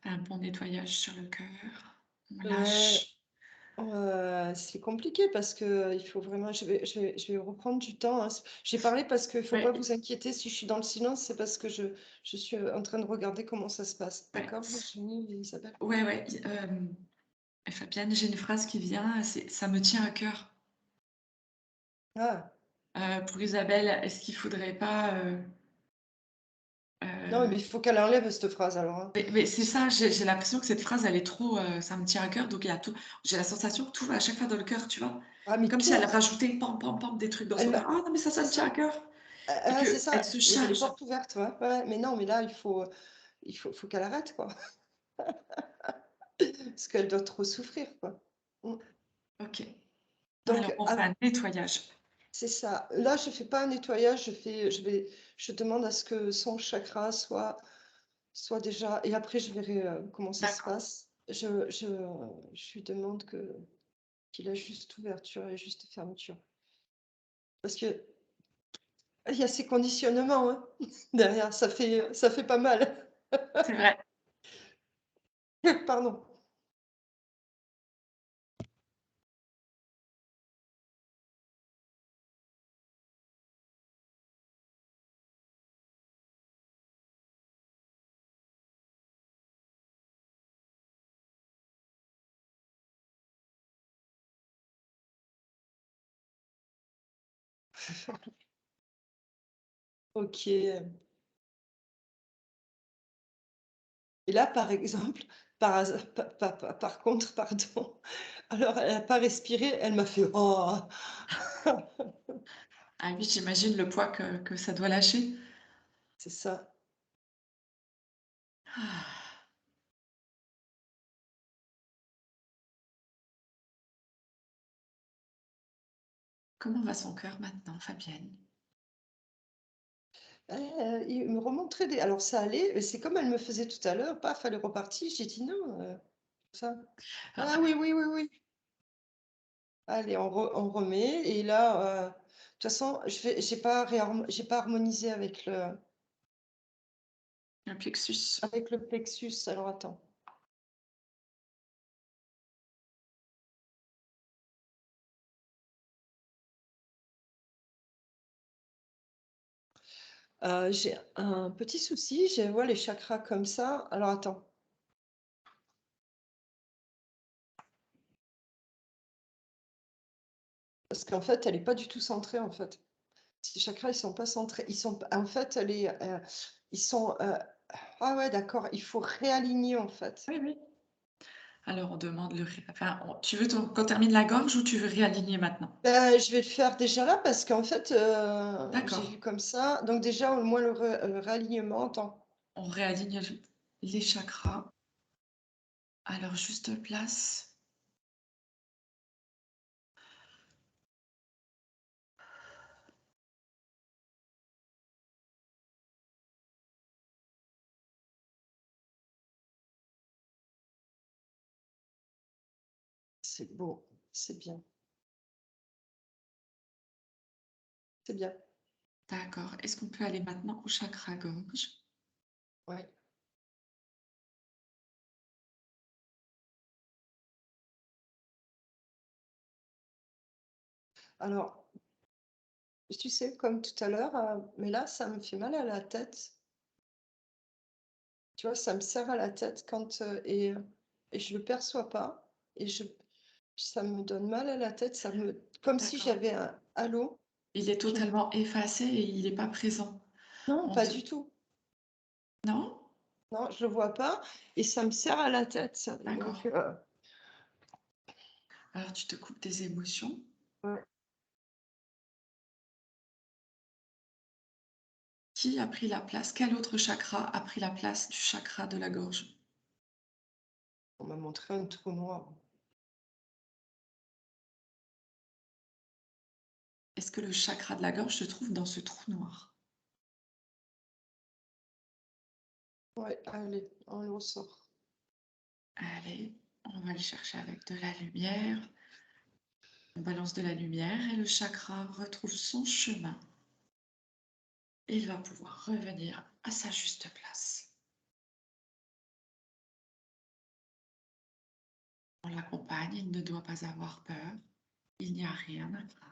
Un bon nettoyage sur le cœur. On Ouais, lâche. c'est compliqué parce que il faut vraiment. Je vais reprendre du temps, hein. J'ai parlé parce qu'il ne faut pas Ouais, vous inquiéter si je suis dans le silence, c'est parce que je suis en train de regarder comment ça se passe. ouais. D'accord, Virginie et Isabelle? Ouais, ouais. Et Fabienne, j'ai une phrase qui vient, c'est ça me tient à cœur. Ah, Pour Isabelle, est-ce qu'il faudrait pas non, mais il faut qu'elle enlève cette phrase alors, hein. mais c'est ça, j'ai l'impression que cette phrase, elle est trop, ça me tient à cœur, donc il y a tout. J'ai la sensation que tout va à chaque fois dans le cœur, tu vois. Ah, mais Comme si elle tout, rajoutait pam, pam, pam, des trucs dans elle son m'a- cœur. Ah non, mais ça c'est me tient à ça. cœur. Et C'est qu'elle ça. se Il y avait les charge. portes ouvertes, ouais. Ouais, mais non, mais là, faut qu'elle arrête, quoi. Parce qu'elle doit trop souffrir, quoi. Mm. Ok. Alors, Donc, on fait un nettoyage. c'est ça. Là, je fais pas un nettoyage, je demande à ce que son chakra soit déjà, et après, je verrai comment ça se D'accord. passe. Je lui demande qu'il a juste ouverture et juste fermeture. Parce que il y a ces conditionnements, hein, derrière, ça fait pas mal. C'est vrai. Pardon. Ok. Et là, par exemple, par contre, pardon, alors elle n'a pas respiré, elle m'a fait oh. Ah oui, j'imagine le poids que ça doit lâcher. C'est ça. Ah. Comment va son cœur maintenant, Fabienne? Il me remontrait des. Alors ça allait, mais c'est comme elle me faisait tout à l'heure, paf, elle est repartie. J'ai dit non, ça. Ah, Ah oui, oui, oui, oui. Allez, on remet. Et là, de toute façon, j'ai pas harmonisé un plexus. avec le plexus. Alors attends. J'ai un petit souci, je vois les chakras comme ça. Alors attends. Parce qu'en fait, elle n'est pas du tout centrée, en fait. Ces chakras, ils sont pas centrés. En fait, ils sont. Ah ouais, d'accord. Il faut réaligner, en fait. Oui, oui. Alors, on demande enfin, tu veux qu'on termine la gorge ou tu veux réaligner maintenant? Ben, je vais le faire déjà là parce qu'en fait, j'ai D'accord. vu comme ça. Donc déjà, au moins le réalignement. Attends. On réaligne les chakras. Alors, juste place. C'est beau. C'est bien. C'est bien. D'accord. Est-ce qu'on peut aller maintenant au chakra gorge? Ouais. Alors, tu sais, comme tout à l'heure, mais là, ça me fait mal à la tête. Tu vois, ça me serre à la tête et je le perçois pas. Et ça me donne mal à la tête. Comme si D'accord. j'avais un halo. Il est qui me- totalement effacé et il n'est pas présent. Non, On pas te- du tout. Non? Non, je le vois pas. Et ça me serre à la tête, ça. D'accord. Donc, Alors, tu te coupes tes émotions. ouais. Qui a pris la place? Quel autre chakra a pris la place du chakra de la gorge? On m'a montré un trou noir. Est-ce que le chakra de la gorge se trouve dans ce trou noir? Ouais, allez, on le ressort. Allez, on va le chercher avec de la lumière. On balance de la lumière et le chakra retrouve son chemin. Il va pouvoir revenir à sa juste place. On l'accompagne, il ne doit pas avoir peur. Il n'y a rien à craindre.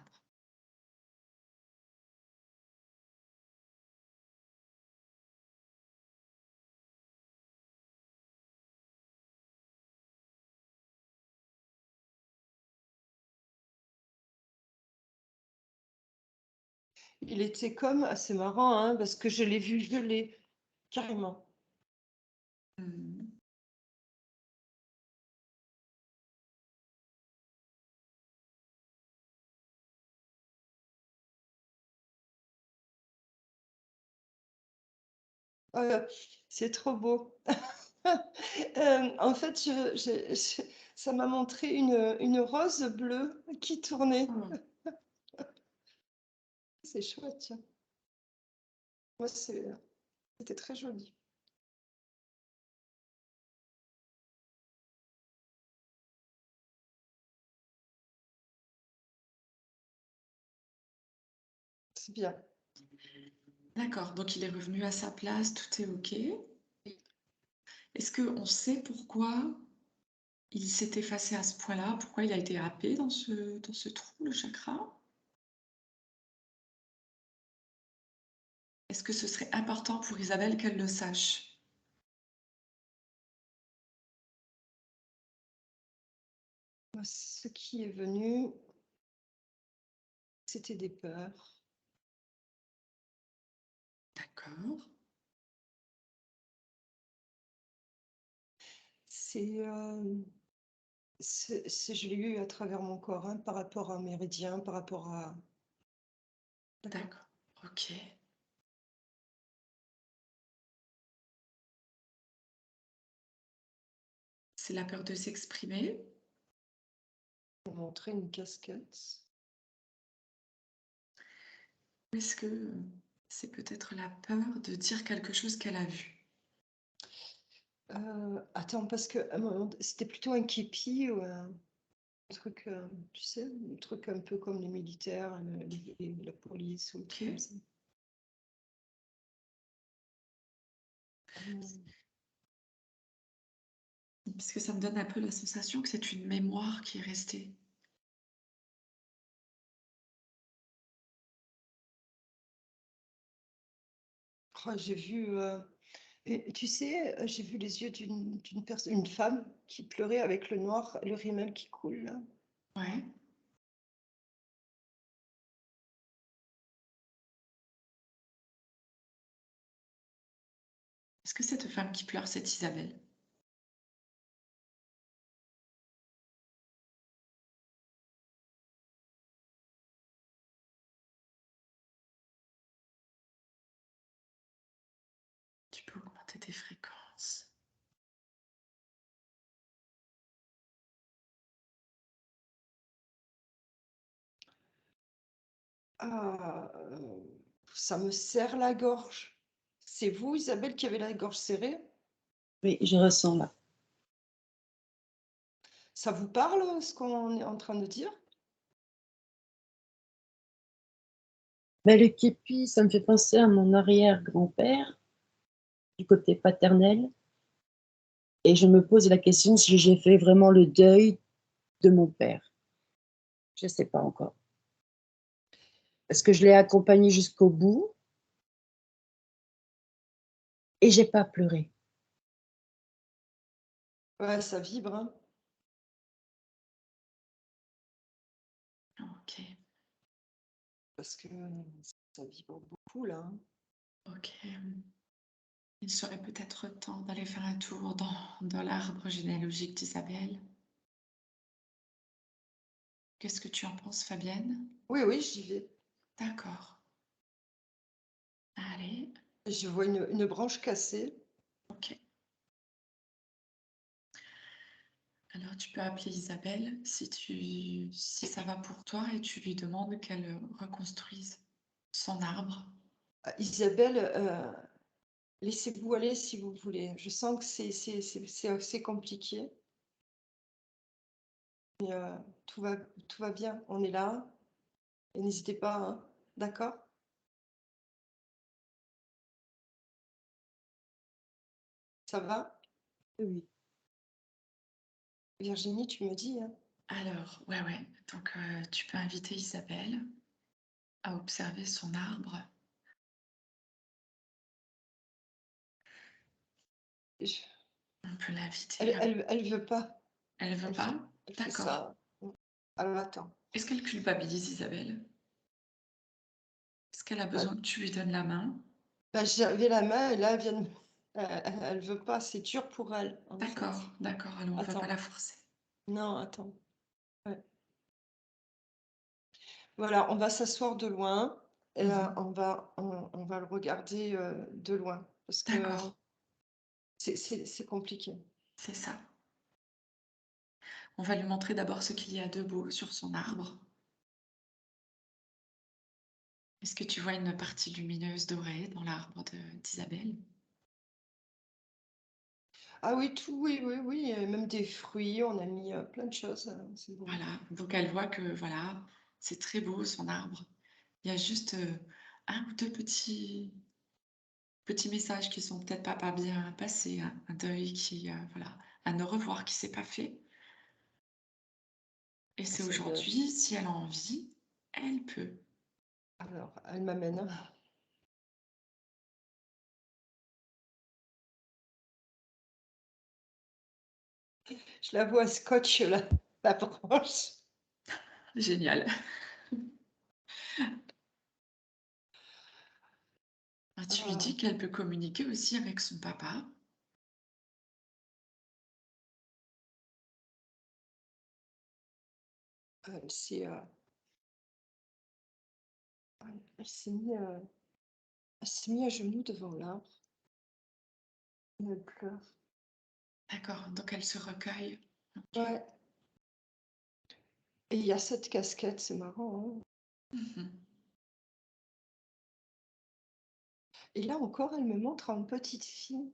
Il était comme, c'est marrant, hein, parce que je l'ai vu geler, carrément. Mmh. C'est trop beau. En fait, ça m'a montré une rose bleue qui tournait. Oh, C'est chouette, tiens. Moi, c'était très joli. C'est bien. d'accord, donc il est revenu à sa place, tout est OK. Est-ce qu'on sait pourquoi il s'est effacé à ce point-là? Pourquoi il a été happé dans ce trou, le chakra? Est-ce que ce serait important pour Isabelle qu'elle le sache? Moi, ce qui est venu, c'était des peurs. D'accord, Je l'ai eu à travers mon corps, hein, par rapport à un méridien, par rapport à... D'accord. d'accord, OK. C'est la peur de s'exprimer? On m'a montré une casquette. Ou est-ce que c'est peut-être la peur de dire quelque chose qu'elle a vu? Attends, parce que c'était plutôt un képi ou un truc, tu sais, un truc un peu comme les militaires, la police ou un truc OK. comme ça. Euh, Parce que ça me donne un peu la sensation que c'est une mémoire qui est restée. j'ai vu, et tu sais, j'ai vu les yeux d'une personne, une femme qui pleurait avec le noir, le rimel qui coule là. Ouais. Est-ce que cette femme qui pleure, c'est Isabelle? Tu peux augmenter tes fréquences. Ah, ça me serre la gorge. C'est vous, Isabelle, qui avez la gorge serrée? Oui, je ressens là. Ça vous parle, ce qu'on est en train de dire? Mais le képi, ça me fait penser à mon arrière-grand-père, du côté paternel. Et je me pose la question si j'ai fait vraiment le deuil de mon père. Je ne sais pas encore. Parce que je l'ai accompagné jusqu'au bout et j'ai pas pleuré. Ouais, ça vibre, hein. Ok, Parce que ça vibre beaucoup, là, hein. ok. Il serait peut-être temps d'aller faire un tour dans l'arbre généalogique d'Isabelle. Qu'est-ce que tu en penses, Fabienne? Oui, oui, j'y vais. D'accord. Allez, Je vois une branche cassée. ok. Alors, tu peux appeler Isabelle si ça va pour toi et tu lui demandes qu'elle reconstruise son arbre. Ah, Isabelle, laissez-vous aller si vous voulez. Je sens que c'est assez compliqué. Mais tout va bien. On est là. Et n'hésitez pas, hein. D'accord? Ça va? Oui. Virginie, tu me dis, hein? Alors, ouais. Donc, tu peux inviter Isabelle à observer son arbre. Je- On peut l'inviter. Elle veut pas. Elle veut Elle pas? fait, elle fait D'accord. ça. Alors attends. Est-ce qu'elle culpabilise, Isabelle? Est-ce qu'elle a besoin que tu lui donnes la main? Bah, j'avais la main et là, elle vient de elle veut pas, c'est dur pour elle, en fait. D'accord, d'accord, alors on va pas Attends. la forcer. Non, attends. Ouais. Voilà, on va s'asseoir de loin et Mmh. on va le regarder, de loin parce que D'accord, c'est compliqué. c'est ça. On va lui montrer d'abord ce qu'il y a de beau sur son arbre. Est-ce que tu vois une partie lumineuse dorée dans l'arbre d'Isabelle? Ah oui, tout, oui, oui, oui, même des fruits, on a mis, plein de choses, c'est beau. Voilà, donc elle voit que voilà, c'est très beau son arbre. Il y a juste, 1 ou 2 petits messages qui sont peut-être pas bien passés, un deuil qui, voilà, un au revoir qui s'est pas fait et c'est C'est de aujourd'hui, si elle a envie, elle peut. Alors, elle m'amène. Je la vois scotch la branche. Génial. Ah, tu lui Ah, dis qu'elle peut communiquer aussi avec son papa. elle s'est, elle s'est mis, elle s'est mis à genoux devant l'arbre et elle pleure. D'accord, donc elle se recueille. OK. Ouais, et il y a cette casquette, c'est marrant, hein. Mmh. Et là encore, elle me montre une petite fille.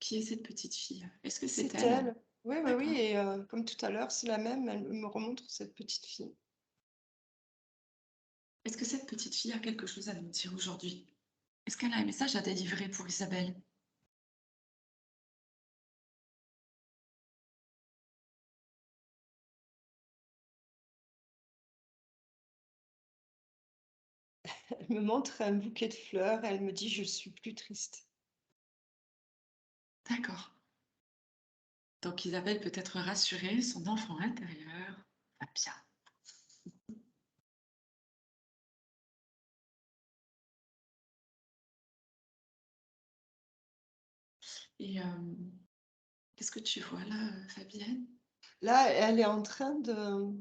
Qui est cette petite fille? Est-ce que c'est C'est elle? elle. Oui, oui, oui, D'accord. et comme tout à l'heure, c'est la même, elle me remontre cette petite fille. Est-ce que cette petite fille a quelque chose à nous dire aujourd'hui? Est-ce qu'elle a un message à délivrer pour Isabelle? Elle me montre un bouquet de fleurs et elle me dit: «Je suis plus triste». D'accord. Donc Isabelle peut être rassurée, son enfant intérieur va bien. Et qu'est-ce que tu vois là, Fabienne? Là, elle est en train de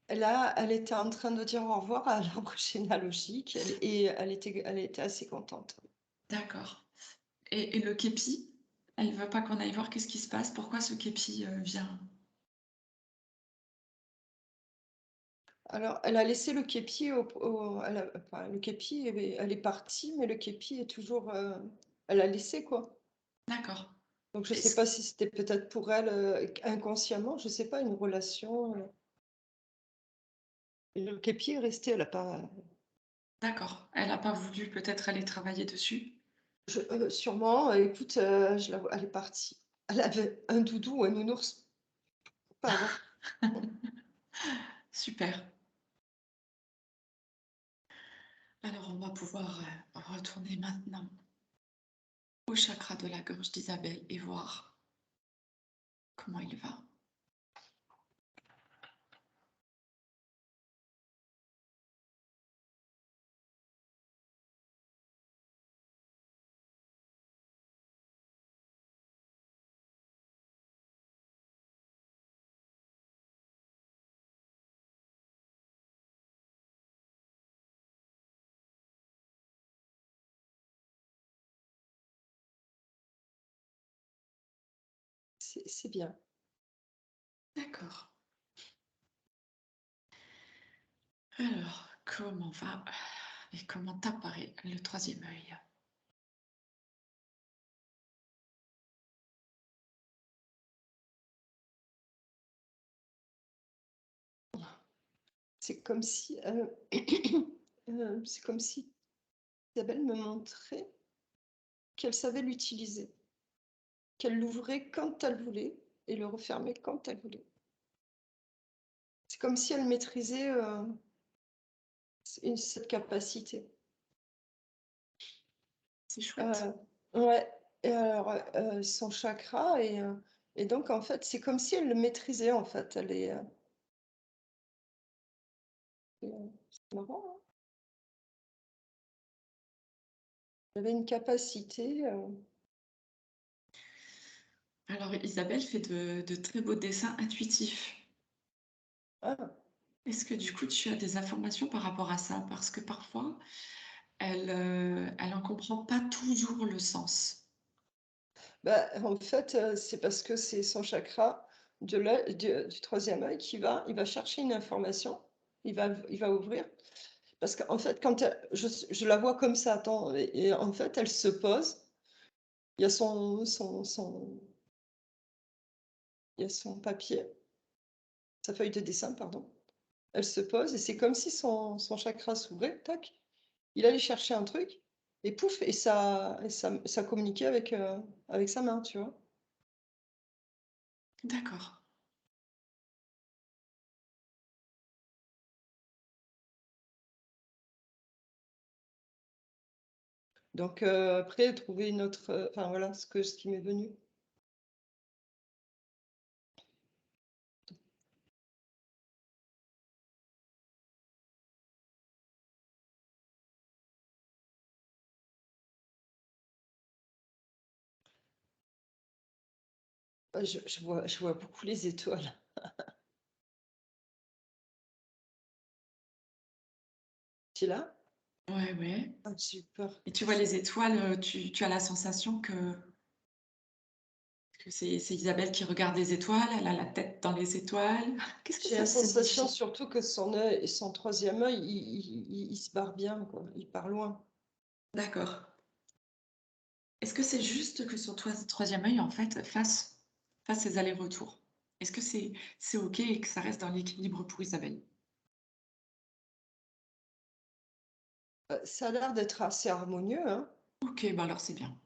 là, elle était en train de dire au revoir à l'arbre généalogique et elle était assez contente. D'accord. Et le képi? Elle veut pas qu'on aille voir qu'est-ce qui se passe? Pourquoi ce képi, vient? Alors, elle a laissé le képi elle a enfin, le képi, elle est partie, mais le képi est toujours, elle l'a laissé, quoi. D'accord. Donc je sais Est-ce pas si c'était peut-être pour elle, inconsciemment, je sais pas, une relation, et le képi est resté, elle a pas D'accord. Elle a pas voulu peut-être aller travailler dessus? sûrement, écoute, je la vois elle est partie. Elle avait un doudou, un nounours, pas avant. Super. Alors on va pouvoir, retourner maintenant au chakra de la gorge d'Isabelle et voir comment il va. C'est bien. D'accord. Alors, comment va et comment t'apparaît le troisième œil? C'est comme si, c'est comme si Isabelle me montrait qu'elle savait l'utiliser, qu'elle l'ouvrait quand elle voulait et le refermait quand elle voulait. C'est comme si elle maîtrisait, cette capacité. C'est chouette. Heu, ouais, et alors, son chakra est, Et donc, en fait, c'est comme si elle le maîtrisait, en fait. C'est marrant, hein. Elle avait une capacité. Alors, Isabelle fait de très beaux dessins intuitifs. Ah, Est-ce que du coup, tu as des informations par rapport à ça? Parce que parfois, elle en comprend pas toujours le sens. bah, en fait, c'est parce que c'est son chakra du troisième œil il va chercher une information, il va ouvrir. Parce qu'en fait, je la vois comme ça, attends, et en fait, elle se pose, il y a il y a son papier, sa feuille de dessin, pardon. Elle se pose et c'est comme si son chakra s'ouvrait, tac. Il allait chercher un truc et pouf, ça communiquait avec sa main, tu vois. D'accord. Donc après, trouver une autre, enfin voilà, ce qui m'est venu. Je vois beaucoup les étoiles. Tu es là? Ouais, ouais. Ah, j'ai eu peur. Et tu vois les étoiles, tu as la sensation que c'est Isabelle qui regarde les étoiles, elle a la tête dans les étoiles. Qu'est-ce que J'ai ça la sensation signifie? surtout que son troisième œil, il se barre bien, quoi. Il part loin. D'accord. Est-ce que c'est juste que son troisième œil, en fait, fasse ses allers-retours? Est-ce que c'est OK et que ça reste dans l'équilibre pour Isabelle? Ça a l'air d'être assez harmonieux, hein. OK, bah alors c'est bien.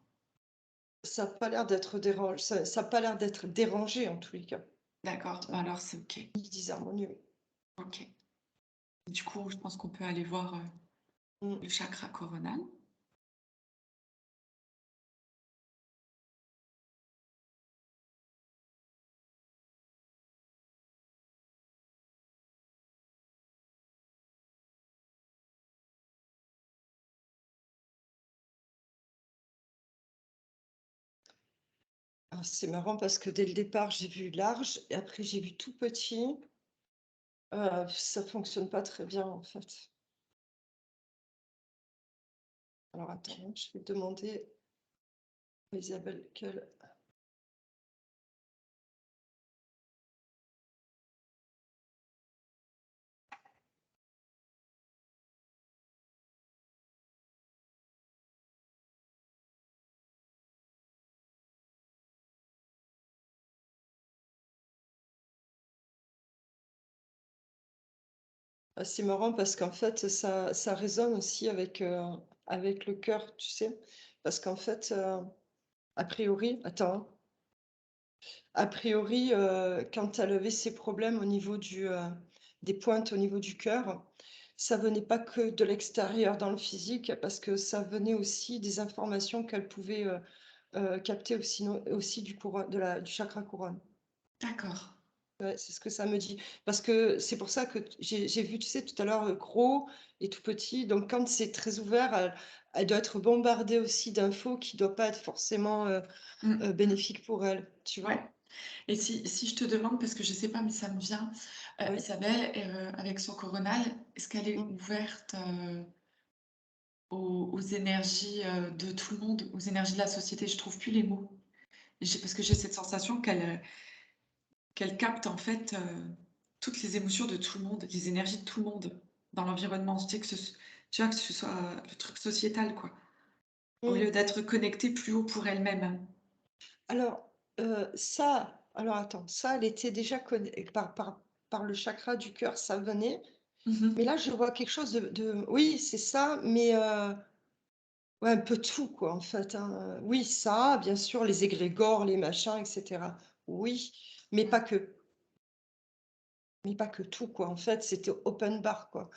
Ça a pas l'air d'être ça a pas l'air d'être dérangé en tous les cas. D'accord, bah alors c'est OK. Ils disent harmonieux. OK. Du coup, je pense qu'on peut aller voir Mm. le chakra coronal. Ah, c'est marrant parce que dès le départ, j'ai vu large et après j'ai vu tout petit. Ça fonctionne pas très bien en fait. Alors attends, je vais demander à Isabelle qu'elle. Ah, c'est marrant parce qu'en fait, ça résonne aussi avec le cœur, tu sais. Parce qu'en fait, a priori, attends, hein. A priori, quand elle avait ses problèmes au niveau des pointes au niveau du cœur, ça venait pas que de l'extérieur dans le physique, parce que ça venait aussi des informations qu'elle pouvait capter aussi, aussi du chakra couronne. D'accord. Ouais, c'est ce que ça me dit. Parce que c'est pour ça que j'ai vu, tu sais, tout à l'heure, gros et tout petit. Donc, quand c'est très ouvert, elle doit être bombardée aussi d'infos qui ne doivent pas être forcément Mm. bénéfiques pour elle, tu Ouais. vois? Et si je te demande, parce que je sais pas, mais ça me vient, Oui. Isabelle, avec son coronal, est-ce qu'elle est Mm. ouverte aux énergies de tout le monde, aux énergies de la société? Je trouve plus les mots. Parce que j'ai cette sensation qu'elle capte en fait toutes les émotions de tout le monde, les énergies de tout le monde dans l'environnement. Tu vois, que ce soit le truc sociétal, quoi. Au Mm. lieu d'être connectée plus haut pour elle-même. Alors, alors attends, ça, elle était déjà par le chakra du cœur, ça venait. Mais Mhm. là, je vois quelque chose oui, c'est ça, mais ouais, un peu tout, quoi, en fait, hein. Oui, ça, bien sûr, les égrégores, les machins, et cetera. Oui, mais pas que. Mais pas que tout, quoi. En fait, c'était open bar, quoi.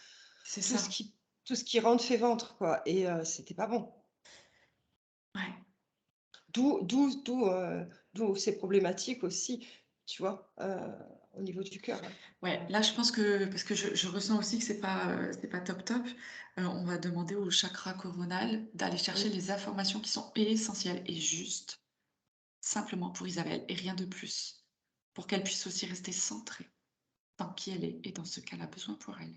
C'est Tout ça. ce qui, tout ce qui rentre fait ventre, quoi. Et c'était pas bon. Ouais. D'où ces problématiques aussi, tu vois, au niveau du cœur. Ouais, là, je pense que, parce que je ressens aussi que c'est pas top top, on va demander au chakra coronal d'aller chercher Oui, les informations qui sont essentielles et justes, simplement pour Isabelle, et rien de plus, pour qu'elle puisse aussi rester centrée dans qui elle est et dans ce qu'elle a besoin pour elle.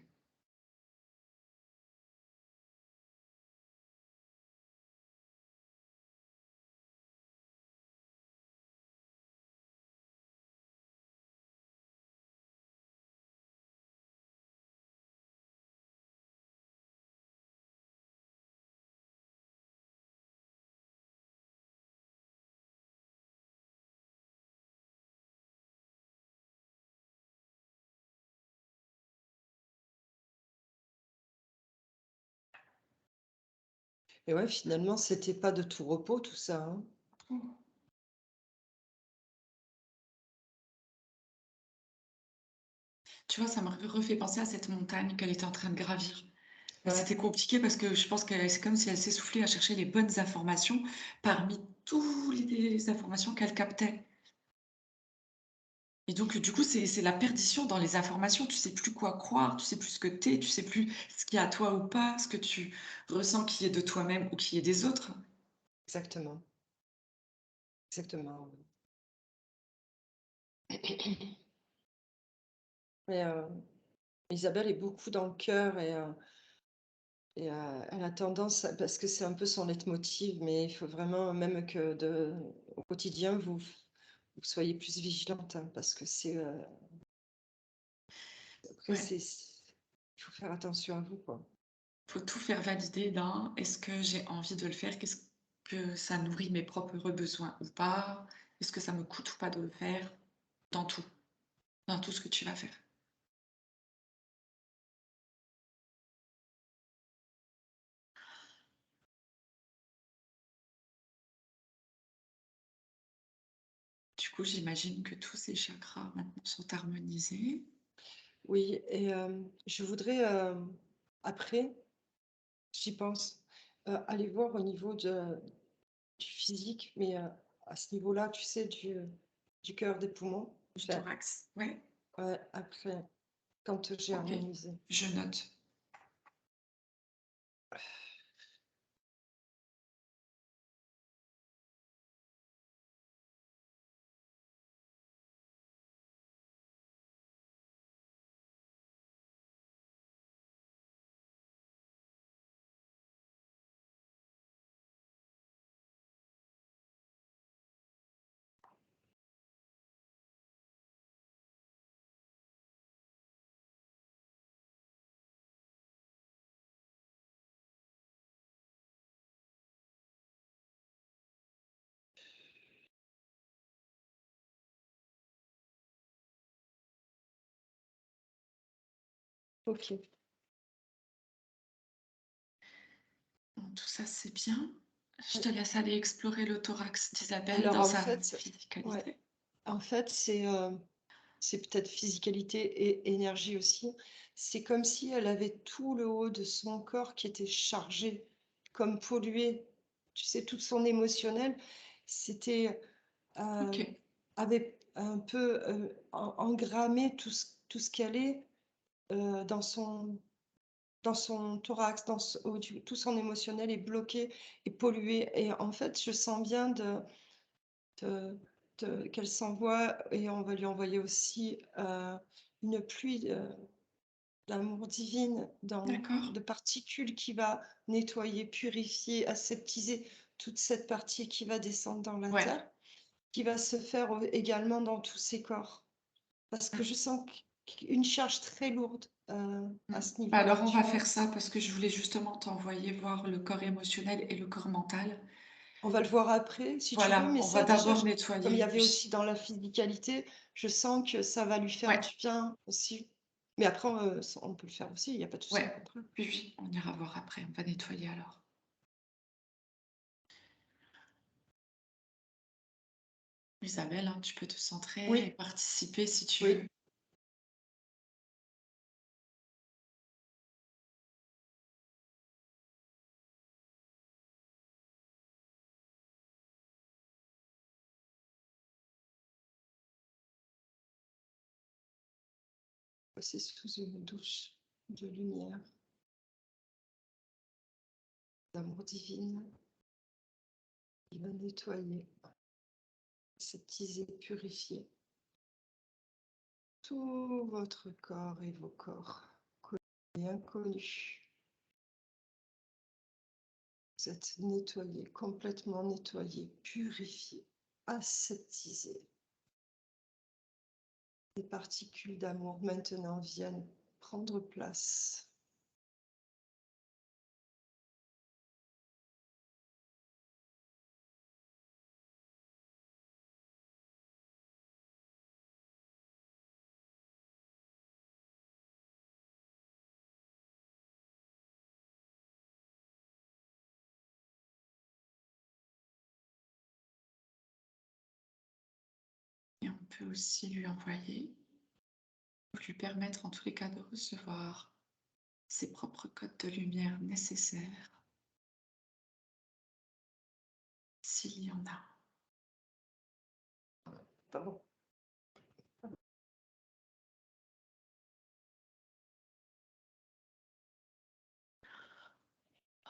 et ouais, finalement, c'était pas de tout repos tout ça, hein. Tu vois, ça me refait penser à cette montagne qu'elle était en train de gravir. Ouais, C'était compliqué parce que je pense que c'est comme si elle s'essoufflait à chercher les bonnes informations parmi toutes les informations qu'elle captait. Et donc, du coup, c'est la perdition dans les informations. Tu sais plus quoi croire, tu sais plus ce que t'es, tu sais plus ce qui est à toi ou pas, ce que tu ressens qui est de toi-même ou qui est des autres. exactement, exactement. Mais Isabelle est beaucoup dans le cœur et elle a tendance, parce que c'est un peu son leitmotiv, mais il faut vraiment même que au quotidien, vous soyez plus vigilante, hein, parce que après, Ouais, il faut faire attention à vous, quoi. faut tout faire valider dans est-ce que j'ai envie de le faire, qu'est-ce que ça nourrit mes propres besoins ou pas, est-ce que ça me coûte ou pas de le faire, dans tout ce que tu vas faire. Du coup, j'imagine que tous ces chakras maintenant sont harmonisés. Oui, et je voudrais, après, j'y pense, aller voir au niveau du physique, mais à ce niveau-là, tu sais, du cœur, des poumons. Du Ben, thorax, ouais, ouais, après, quand j'ai ok, harmonisé. je note. Ok. Bon, tout ça, c'est bien. Je Ouais. te laisse aller explorer le thorax d'Isabelle Alors dans en sa fait, ouais, physicalité. en fait, c'est peut-être physicalité et énergie aussi. C'est comme si elle avait tout le haut de son corps qui était chargé, comme pollué. Tu sais, tout son émotionnel, c'était Ok, avait un peu engrammé tout ce qu'elle est dans son thorax, tout son émotionnel est bloqué et pollué. Et en fait, je sens bien de- qu'elle s'envoie et on va lui envoyer aussi une pluie d'amour divine, d'accord. de particules qui va nettoyer, purifier, aseptiser toute cette partie qui va descendre dans la Ouais. terre, qui va se faire également dans tous ses corps. Parce que je sens une charge très lourde à ce Bah niveau-là, alors, on tu va vois. faire ça parce que je voulais justement t'envoyer voir le corps émotionnel et le corps mental. On va le voir après, si tu veux, Voilà, mais on va ça, déjà, d'abord comme il y nettoyer. avait Oui. aussi dans la physicalité, je sens que ça va lui faire Ouais, du bien aussi. Mais après, on peut le faire aussi, il n'y a pas de souci, au ouais. contraire. Oui, oui, on ira voir après. On va nettoyer alors. Isabelle, hein, tu peux te centrer et Oui, participer si tu veux. oui. passer sous une douche de lumière, d'amour divine, qui va nettoyer, aseptiser, purifier tout votre corps et vos corps, connus et inconnus. Vous êtes nettoyé, complètement nettoyé, purifié, aseptisé. Les particules d'amour maintenant viennent prendre place. Et on peut aussi lui envoyer, ou lui permettre en tous les cas de recevoir ses propres codes de lumière nécessaires, s'il y en a. Pardon.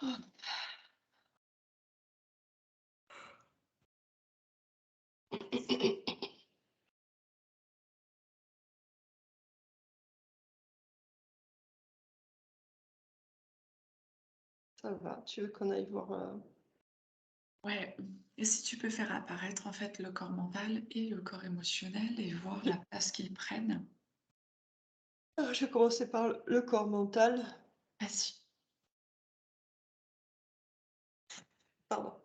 Oh, Ça va, tu veux qu'on aille voir ouais. Et si tu peux faire apparaître en fait le corps mental et le corps émotionnel et voir la place qu'ils prennent. Je vais commencer par le corps mental. Vas-y. Pardon.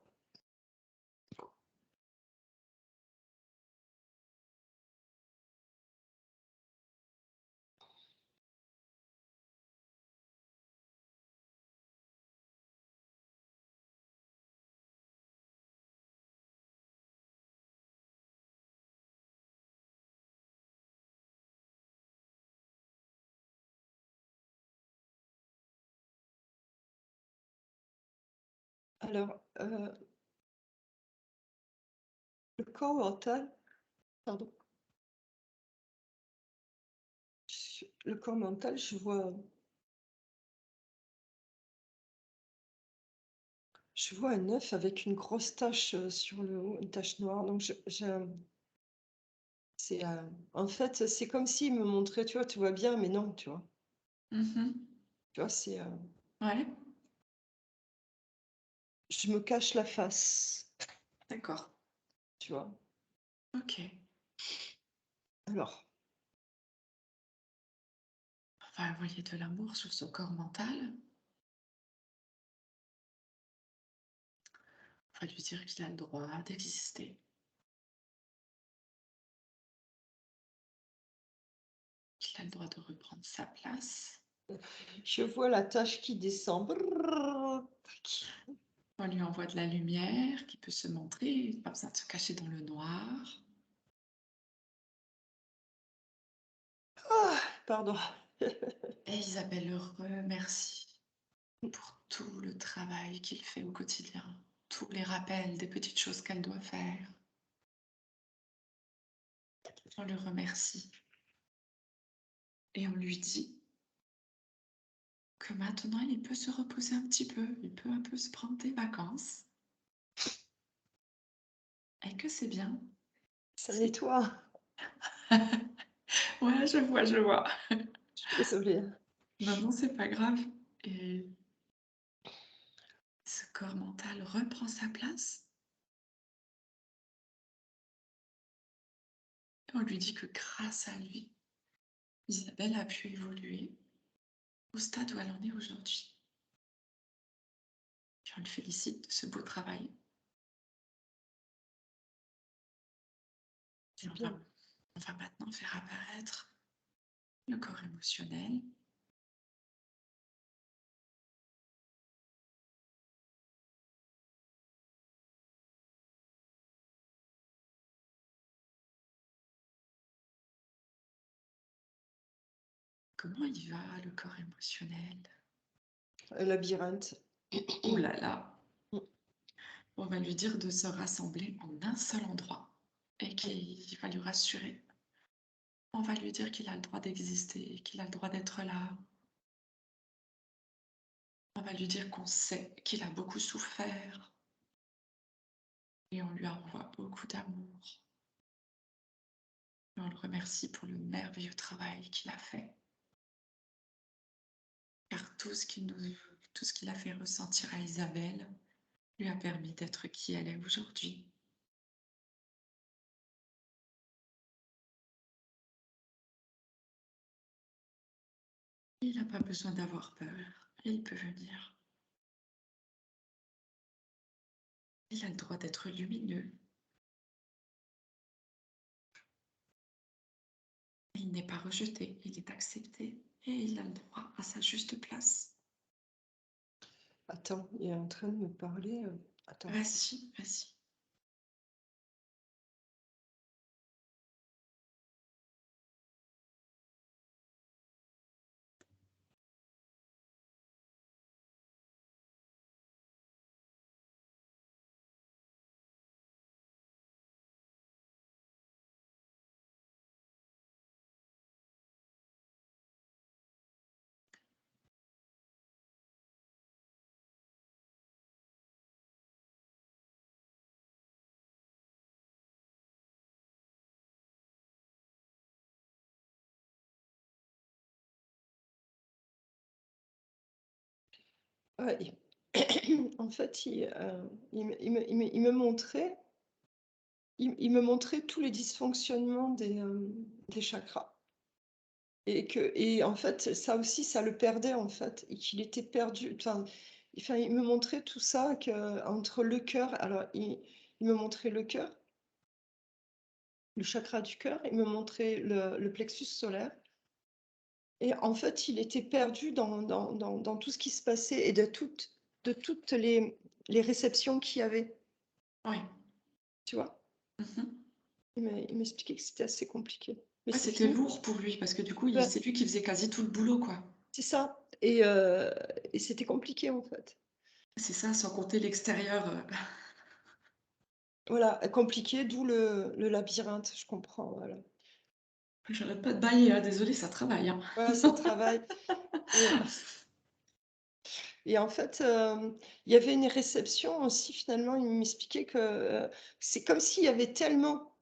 Alors, le corps mental, pardon. Le corps mental, je vois un œuf avec une grosse tache sur le haut, une tache noire. Donc, c'est, en fait, c'est comme s'il me montrait, tu vois, tout va bien, mais non, tu vois. Mhm. Tu vois, c'est, Ouais, je me cache la face, d'accord. tu vois. Ok. Alors, On va envoyer de l'amour sur ce corps mental. On va lui dire qu'il a le droit d'exister. Qu'il a le droit de reprendre sa place. je vois la tache qui descend. Brrr. On lui envoie de la lumière qui peut se montrer. Il n'a pas besoin de se cacher dans le noir. Ah, pardon. Et Isabelle le remercie pour tout le travail qu'il fait au quotidien, tous les rappels des petites choses qu'elle doit faire. On le remercie et on lui dit que maintenant il peut se reposer un petit peu, il peut un peu se prendre des vacances et que c'est bien. Ça nettoie. Ouais, je vois, je vois. Je suis désolée. Non, non, c'est pas grave. Et ce corps mental reprend sa place. Et on lui dit que grâce à lui, Isabelle a pu évoluer au stade où elle en est aujourd'hui. Puis on le félicite de ce beau travail. Et C'est bien. on va maintenant faire apparaître le corps émotionnel. Comment il va, le corps émotionnel? Un labyrinthe. Oh là là! On va lui dire de se rassembler en un seul endroit et qu'il va lui rassurer On va lui dire qu'il a le droit d'exister, qu'il a le droit d'être là. On va lui dire qu'on sait qu'il a beaucoup souffert et on lui envoie beaucoup d'amour. Et on le remercie pour le merveilleux travail qu'il a fait. Car tout ce qu'il a fait ressentir à Isabelle lui a permis d'être qui elle est aujourd'hui. Il n'a pas besoin d'avoir peur, il peut venir. Il a le droit d'être lumineux. Il n'est pas rejeté, il est accepté et il a le droit à sa juste place. Attends, il est en train de me parler. Attends. Vas-y, vas-y. Ouais, en fait, il me montrait, il me montrait tous les dysfonctionnements des chakras. Et en fait, ça aussi, ça le perdait, en fait, et qu'il était perdu. Enfin, il me montrait tout ça entre le cœur. Alors, il me montrait le cœur, le chakra du cœur, il me montrait le plexus solaire. Et en fait, il était perdu dans tout ce qui se passait et de toutes les réceptions qu'il y avait, Oui. tu vois. Mhm. Il m'expliquait que c'était assez compliqué. Mais Ouais, c'est c'était fini. lourd pour lui parce que du coup, Ouais, c'est lui qui faisait quasi tout le boulot, quoi. c'est ça. Et c'était compliqué, en fait. C'est ça, sans compter l'extérieur. Voilà, compliqué, d'où le labyrinthe, je comprends, voilà. J'arrête pas de bailler, hein, désolée, ça travaille. Hein. Ouais, ça travaille. Et en fait, il y avait une réception aussi, finalement, il m'expliquait que c'est comme s'il y avait tellement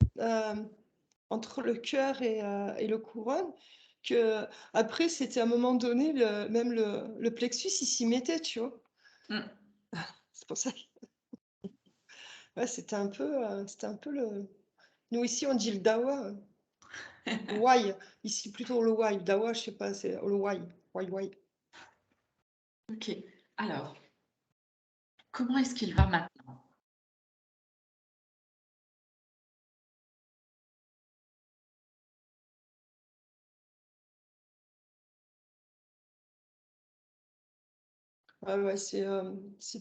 entre le cœur et le couronne que après, c'était à un moment donné, même le plexus, il s'y mettait, tu vois. Mm. C'est pour ça que ouais, c'était un peu le. Nous, ici, on dit le dawa. Le why. Ici, plutôt le why. Dawa, je sais pas, c'est le why. Why. Ok, alors, comment est-ce qu'il va maintenant? Ouais, c'est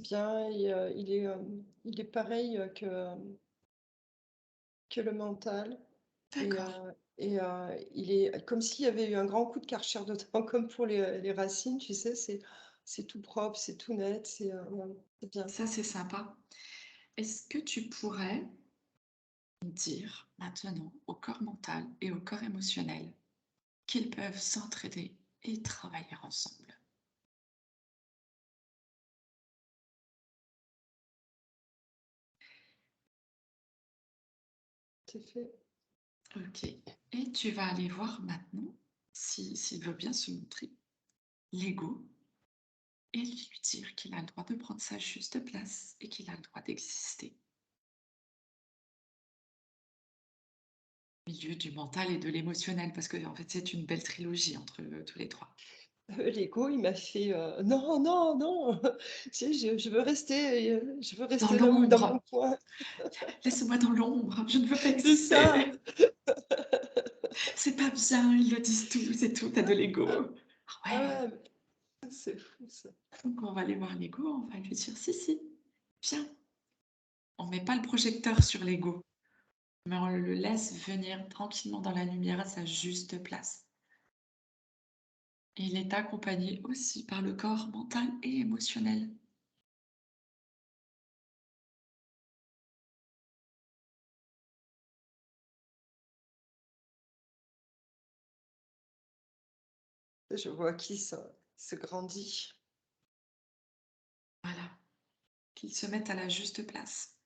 bien. Il est pareil que le mental. Et, D'accord. il est comme s'il y avait eu un grand coup de Karcher dedans, comme pour les racines, tu sais, c'est tout propre, c'est tout net, ouais, c'est bien. Ça, c'est sympa. Est-ce que tu pourrais dire maintenant au corps mental et au corps émotionnel qu'ils peuvent s'entraider et travailler ensemble? C'est fait. Ok. Et tu vas aller voir maintenant, s'il veut bien se montrer, l'ego, et lui dire qu'il a le droit de prendre sa juste place et qu'il a le droit d'exister. Au milieu du mental et de l'émotionnel, parce que en fait, c'est une belle trilogie entre tous les trois. L'ego, il m'a fait non, non, non, tu sais, je veux Dans rester là dans mon l'ombre, coin. laisse-moi dans l'ombre, je ne veux pas C'est ça. exister. C'est pas bien, ils le disent tous, c'est tout, t'as de l'ego. Ah ouais, Ouais, c'est fou ça. donc on va aller voir l'ego, on va lui dire si, si, viens. On met pas le projecteur sur l'ego, mais on le laisse venir tranquillement dans la lumière à sa juste place. Et il est accompagné aussi par le corps mental et émotionnel. Je vois qui se grandit. Voilà, qu'ils se mettent à la juste place.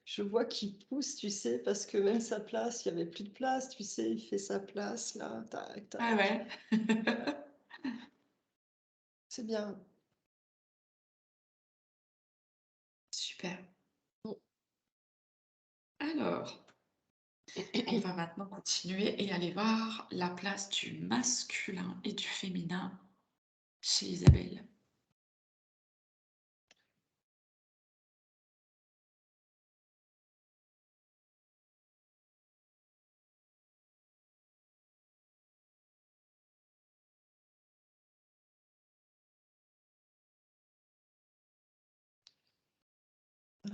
Je vois qu'il pousse, tu sais, parce que même sa place, il n'y avait plus de place, tu sais, il fait sa place là, tac, Ah tac. ouais. C'est bien. Super. Mm. Alors, on va maintenant continuer et aller voir la place du masculin et du féminin chez Isabelle.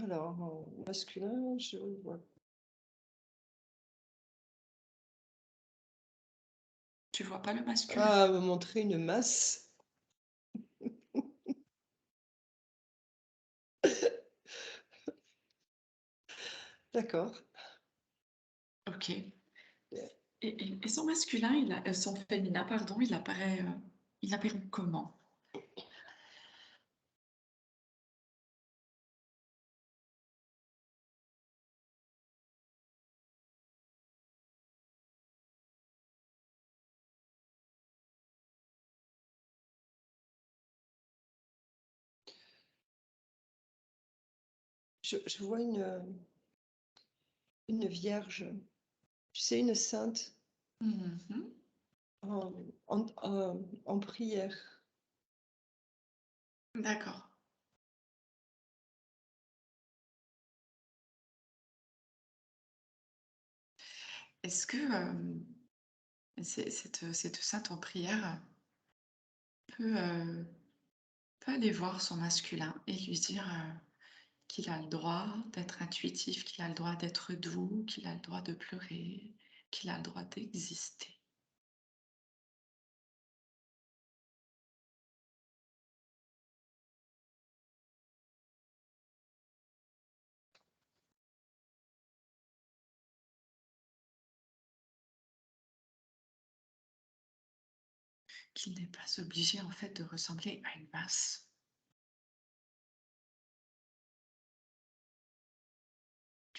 Alors, en masculin, je vois. Tu vois pas le masculin? Ah, me montrer une masse. D'accord. Ok. Et son masculin, son féminin, pardon, il apparaît comment? Je vois une vierge, tu sais, une sainte Mhm. en, en prière. D'accord. Est-ce que cette sainte en prière peut aller voir son masculin et lui dire qu'il a le droit d'être intuitif, qu'il a le droit d'être doux, qu'il a le droit de pleurer, qu'il a le droit d'exister? Qu'il n'est pas obligé en fait de ressembler à une masse.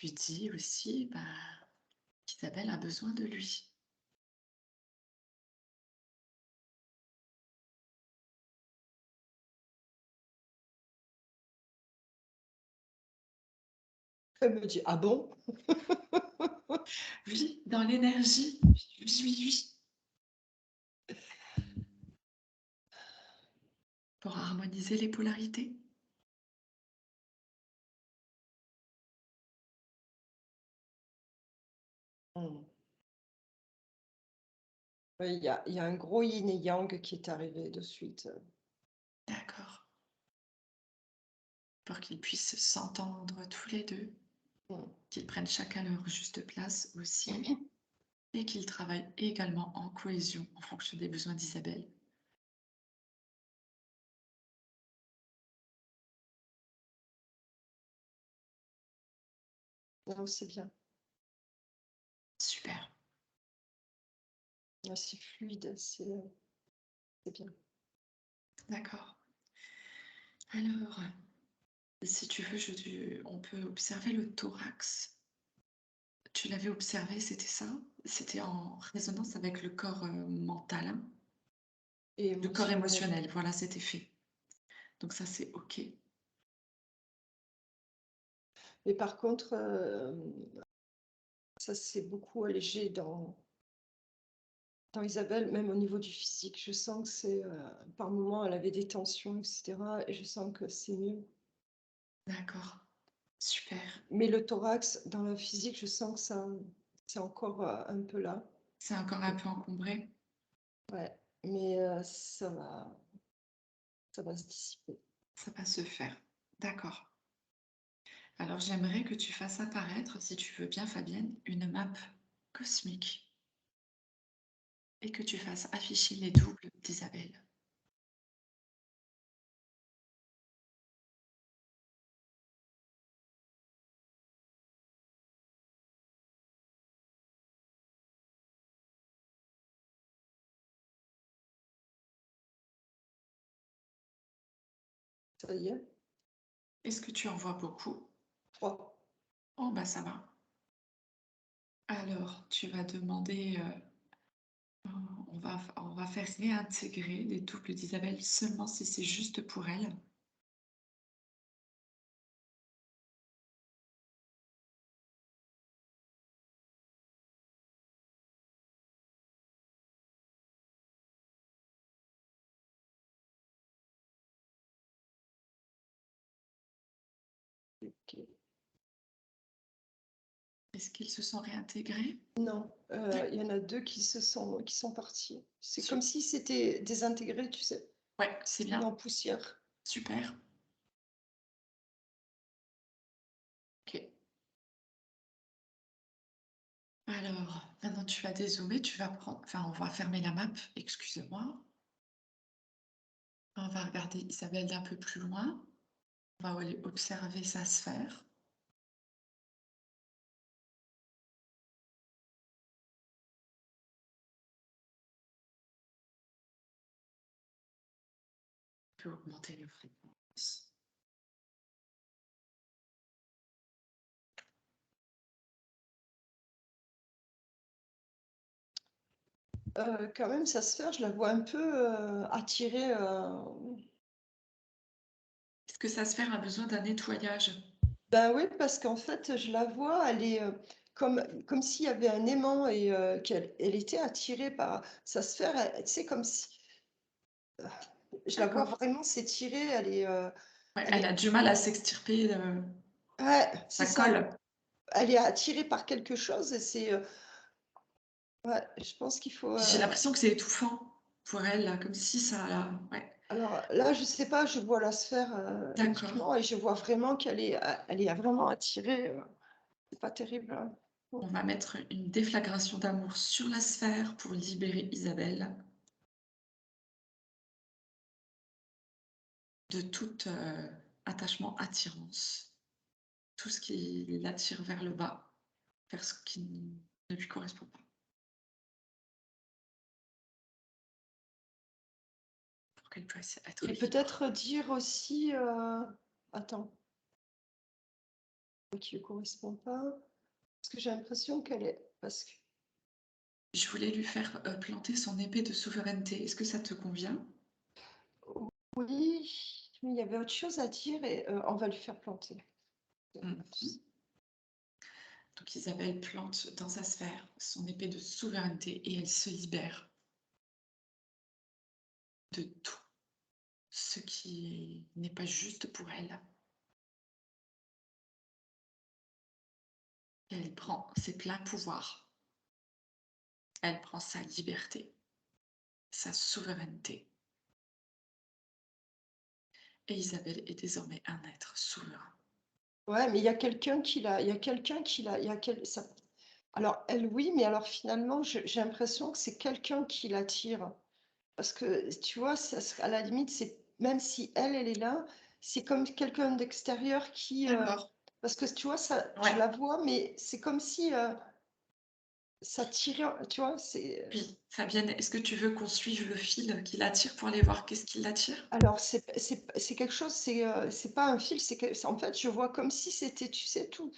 Lui dit aussi qu'Isabelle a besoin de lui. Elle me dit, ah bon? Oui, dans l'énergie. Oui, oui, oui. Pour harmoniser les polarités. Hmm. Oui, il y a un gros yin et yang qui est arrivé de suite. D'accord. Pour qu'ils puissent s'entendre tous les deux, Hmm. qu'ils prennent chacun leur juste place aussi, et qu'ils travaillent également en cohésion en fonction des besoins d'Isabelle. Non, c'est bien. Super. C'est fluide, c'est bien. D'accord. Alors, si tu veux, on peut observer le thorax. Tu l'avais observé, c'était ça? C'était en résonance avec le corps mental, hein? Et Le corps émotionnel. émotionnel, voilà, c'était fait. Donc ça, c'est OK. Mais par contre, ça s'est beaucoup allégé dans Isabelle, même au niveau du physique. Je sens que c'est, par moments, elle avait des tensions, etc. Et je sens que c'est mieux. D'accord. Super. Mais le thorax, dans la physique, je sens que ça, c'est encore un peu là. C'est encore un peu encombré. Ouais, mais ça va se dissiper. Ça va se faire. D'accord. Alors, j'aimerais que tu fasses apparaître, si tu veux bien, Fabienne, une map cosmique et que tu fasses afficher les doubles d'Isabelle. Ça y est, Est-ce que tu en vois beaucoup? 3. Oh, bah ça va. Alors, tu vas demander, on va faire réintégrer les doubles d'Isabelle seulement si c'est juste pour elle. Ok. Est-ce qu'ils se sont réintégrés? Non, il y en a 2 qui sont partis. C'est Su- comme si c'était désintégré, tu sais, Ouais, c'est mis bien. en poussière. Super. Ok. Alors, maintenant tu vas dézoomer, tu vas prendre, enfin, on va fermer la map, excusez-moi. On va regarder Isabelle d'un peu plus loin. On va aller observer sa sphère. On peut augmenter la fréquence. Quand même, sa sphère, je la vois un peu, attirée, Est-ce que sa sphère a besoin d'un nettoyage? ben oui, parce qu'en fait, je la vois, elle est, comme s'il y avait un aimant et elle était attirée par sa sphère, tu sais, comme si je la vois D'accord. vraiment s'étirer, elle est, Ouais, elle elle est a du mal à s'extirper, ouais, c'est ça ça. colle. Elle est attirée par quelque chose et c'est, ouais, je pense qu'il faut, J'ai l'impression que c'est étouffant pour elle, là, comme si ça... Ouais, alors là, je sais pas, je vois la sphère, d'accord. uniquement et je vois vraiment elle est vraiment attirée, c'est pas terrible, hein. On va mettre une déflagration d'amour sur la sphère pour libérer Isabelle de tout attachement, attirance, tout ce qui l'attire vers le bas, vers ce qui ne lui correspond pas. Pour qu'elle puisse être Et libre. peut-être dire aussi, attends, qui ne correspond pas, parce que j'ai l'impression qu'elle est, parce que Je voulais lui faire planter son épée de souveraineté. Est-ce que ça te convient? oui, mais il y avait autre chose à dire et on va lui faire planter. Mhm. Donc Isabelle plante dans sa sphère son épée de souveraineté et elle se libère de tout ce qui n'est pas juste pour elle. Elle prend ses pleins pouvoirs. Elle prend sa liberté, sa souveraineté. Et Isabelle est désormais un être souverain. Ouais, mais il y a quelqu'un qui l'a, il y a quelqu'un qui l'a, il y a ça. Alors elle, oui, mais alors finalement, j'ai l'impression que c'est quelqu'un qui l'attire. Parce que tu vois, à la limite, c'est même si elle est là, c'est comme quelqu'un d'extérieur qui. D'accord. Parce que tu vois, ça, je Ouais. la vois, mais c'est comme si ça tirait, tu vois, c'est. Oui, Fabienne, est-ce que tu veux qu'on suive le fil qui l'attire pour aller voir qu'est-ce qui l'attire? Alors, c'est quelque chose, c'est pas un fil, en fait, je vois comme si c'était, tu sais, tout,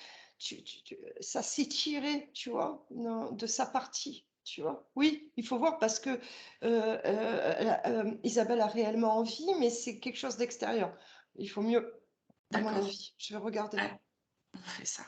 ça s'étirait, tu vois, de sa partie, tu vois. Oui, il faut voir parce que Isabelle a réellement envie, mais c'est quelque chose d'extérieur. Il faut mieux, à mon D'accord. avis. Je vais regarder. Ouais, on fait ça.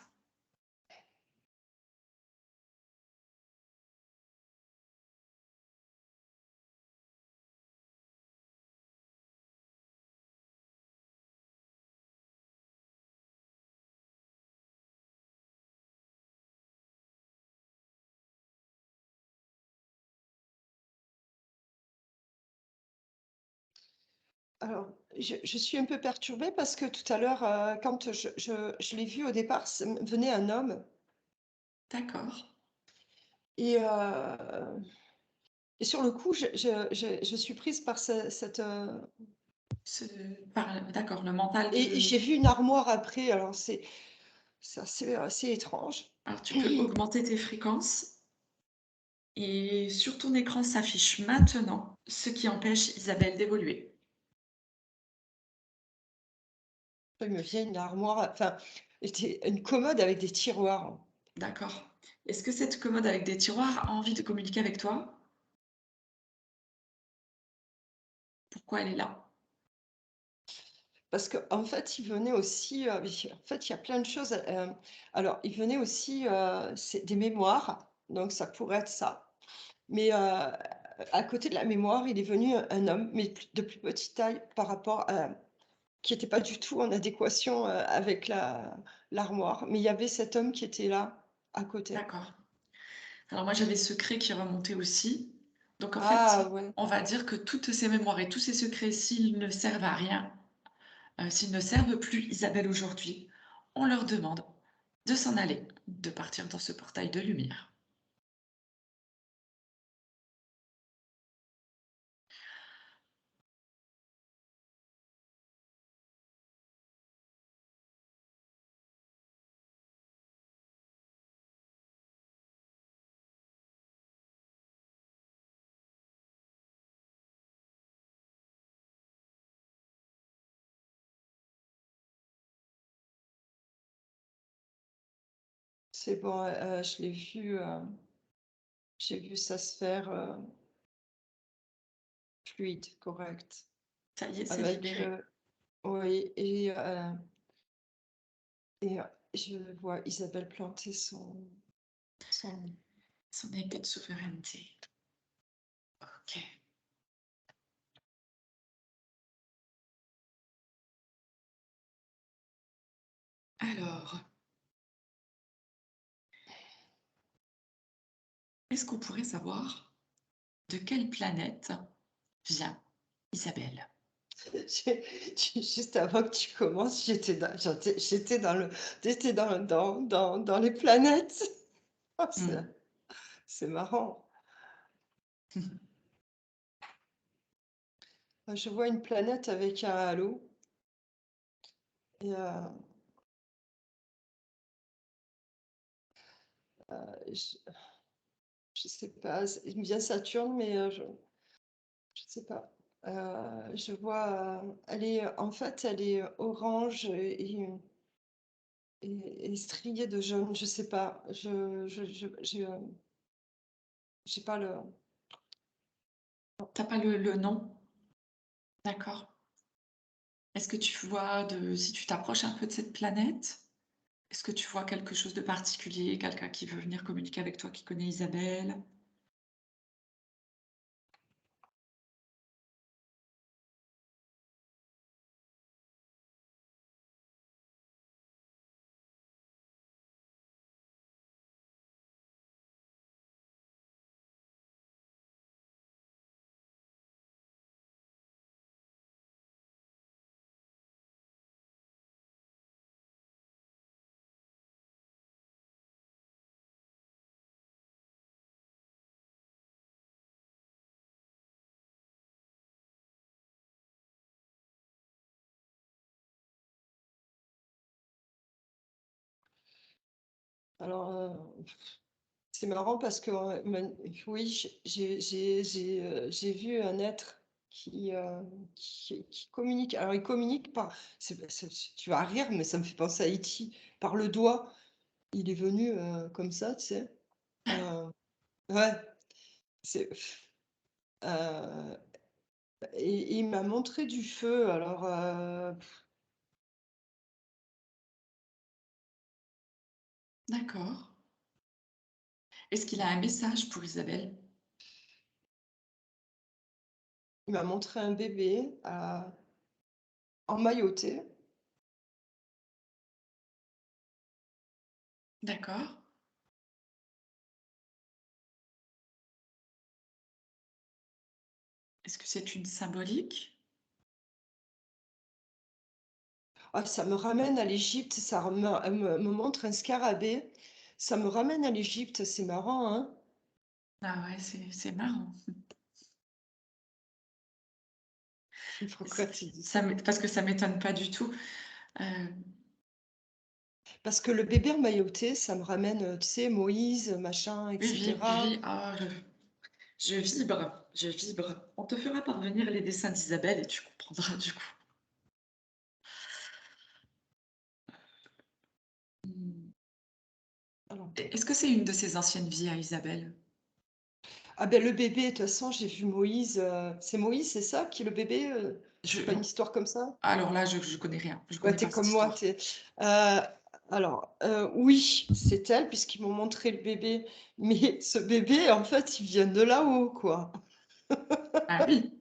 Alors, je suis un peu perturbée parce que tout à l'heure, quand je l'ai vu au départ, venait un homme D'accord. et et sur le coup, je suis prise par cette, D'accord, le mental et de... j'ai vu une armoire après, alors c'est assez étrange. Alors, tu peux augmenter tes fréquences et sur ton écran s'affiche maintenant ce qui empêche Isabelle d'évoluer. Il me vient une armoire, enfin, une commode avec des tiroirs. D'accord. Est-ce que cette commode avec des tiroirs a envie de communiquer avec toi? Pourquoi elle est là? Parce qu'en fait, il venait aussi, en fait, il y a plein de choses. Alors, il venait aussi, c'est des mémoires, donc ça pourrait être ça. Mais à côté de la mémoire, il est venu un homme, mais de plus petite taille par rapport à, qui n'était pas du tout en adéquation avec l'armoire. Mais il y avait cet homme qui était là, à côté. D'accord. Alors moi, j'avais secret qui remontait aussi. Donc en fait, Ah ouais. on va dire que toutes ces mémoires et tous ces secrets, s'ils ne servent à rien, s'ils ne servent plus Isabelle aujourd'hui, on leur demande de s'en aller, de partir dans ce portail de lumière. C'est bon, je l'ai vu, j'ai vu sa sphère fluide, correcte. Ça y est, c'est Avec, libéré. oui, et je vois Isabelle planter son... Son épée de souveraineté. Ok. Alors, est-ce qu'on pourrait savoir de quelle planète vient Isabelle? Juste avant que tu commences, j'étais dans j'étais dans les planètes. Ah, Hmm. c'est marrant. Je vois une planète avec un halo. Et je, je sais pas, il me vient Saturne, mais je sais pas. Je vois, elle est, en fait, elle est orange et striée de jaune. Je sais pas. J'ai pas le. T'as pas le nom? D'accord. Est-ce que tu vois si tu t'approches un peu de cette planète, est-ce que tu vois quelque chose de particulier, quelqu'un qui veut venir communiquer avec toi, qui connaît Isabelle? Alors, c'est marrant parce que oui, j'ai vu un être qui communique. Alors, il communique par. Tu vas rire, mais ça me fait penser à E.T. Par le doigt. Il est venu comme ça, tu sais. Ouais, c'est. euh, et il m'a montré du feu. Alors, D'accord. Est-ce qu'il a un message pour Isabelle? il m'a montré un bébé emmailloté. D'accord. Est-ce que c'est une symbolique? Ah, ça me ramène à l'Égypte, me montre un scarabée. Ça me ramène à l'Égypte, c'est marrant, hein? Ah ouais, c'est marrant. Pourquoi tu dis ça? Parce que ça m'étonne pas du tout. Parce que le bébé emmailloté, ça me ramène, tu sais, Moïse, machin, Oui, etc. ah, je vibre, je vibre. On te fera parvenir les dessins d'Isabelle et tu comprendras du coup. Alors, Est-ce que c'est une de ses anciennes vies à Isabelle? ah ben le bébé, de toute façon, j'ai vu Moïse. C'est Moïse, c'est ça, qui est le bébé? Je, C'est pas une histoire comme ça? alors là, je connais rien. Je Ouais, connais t'es pas cette comme moi. histoire. Alors, oui, c'est elle, puisqu'ils m'ont montré le bébé. Mais ce bébé, en fait, il vient de là-haut, quoi. Ah oui,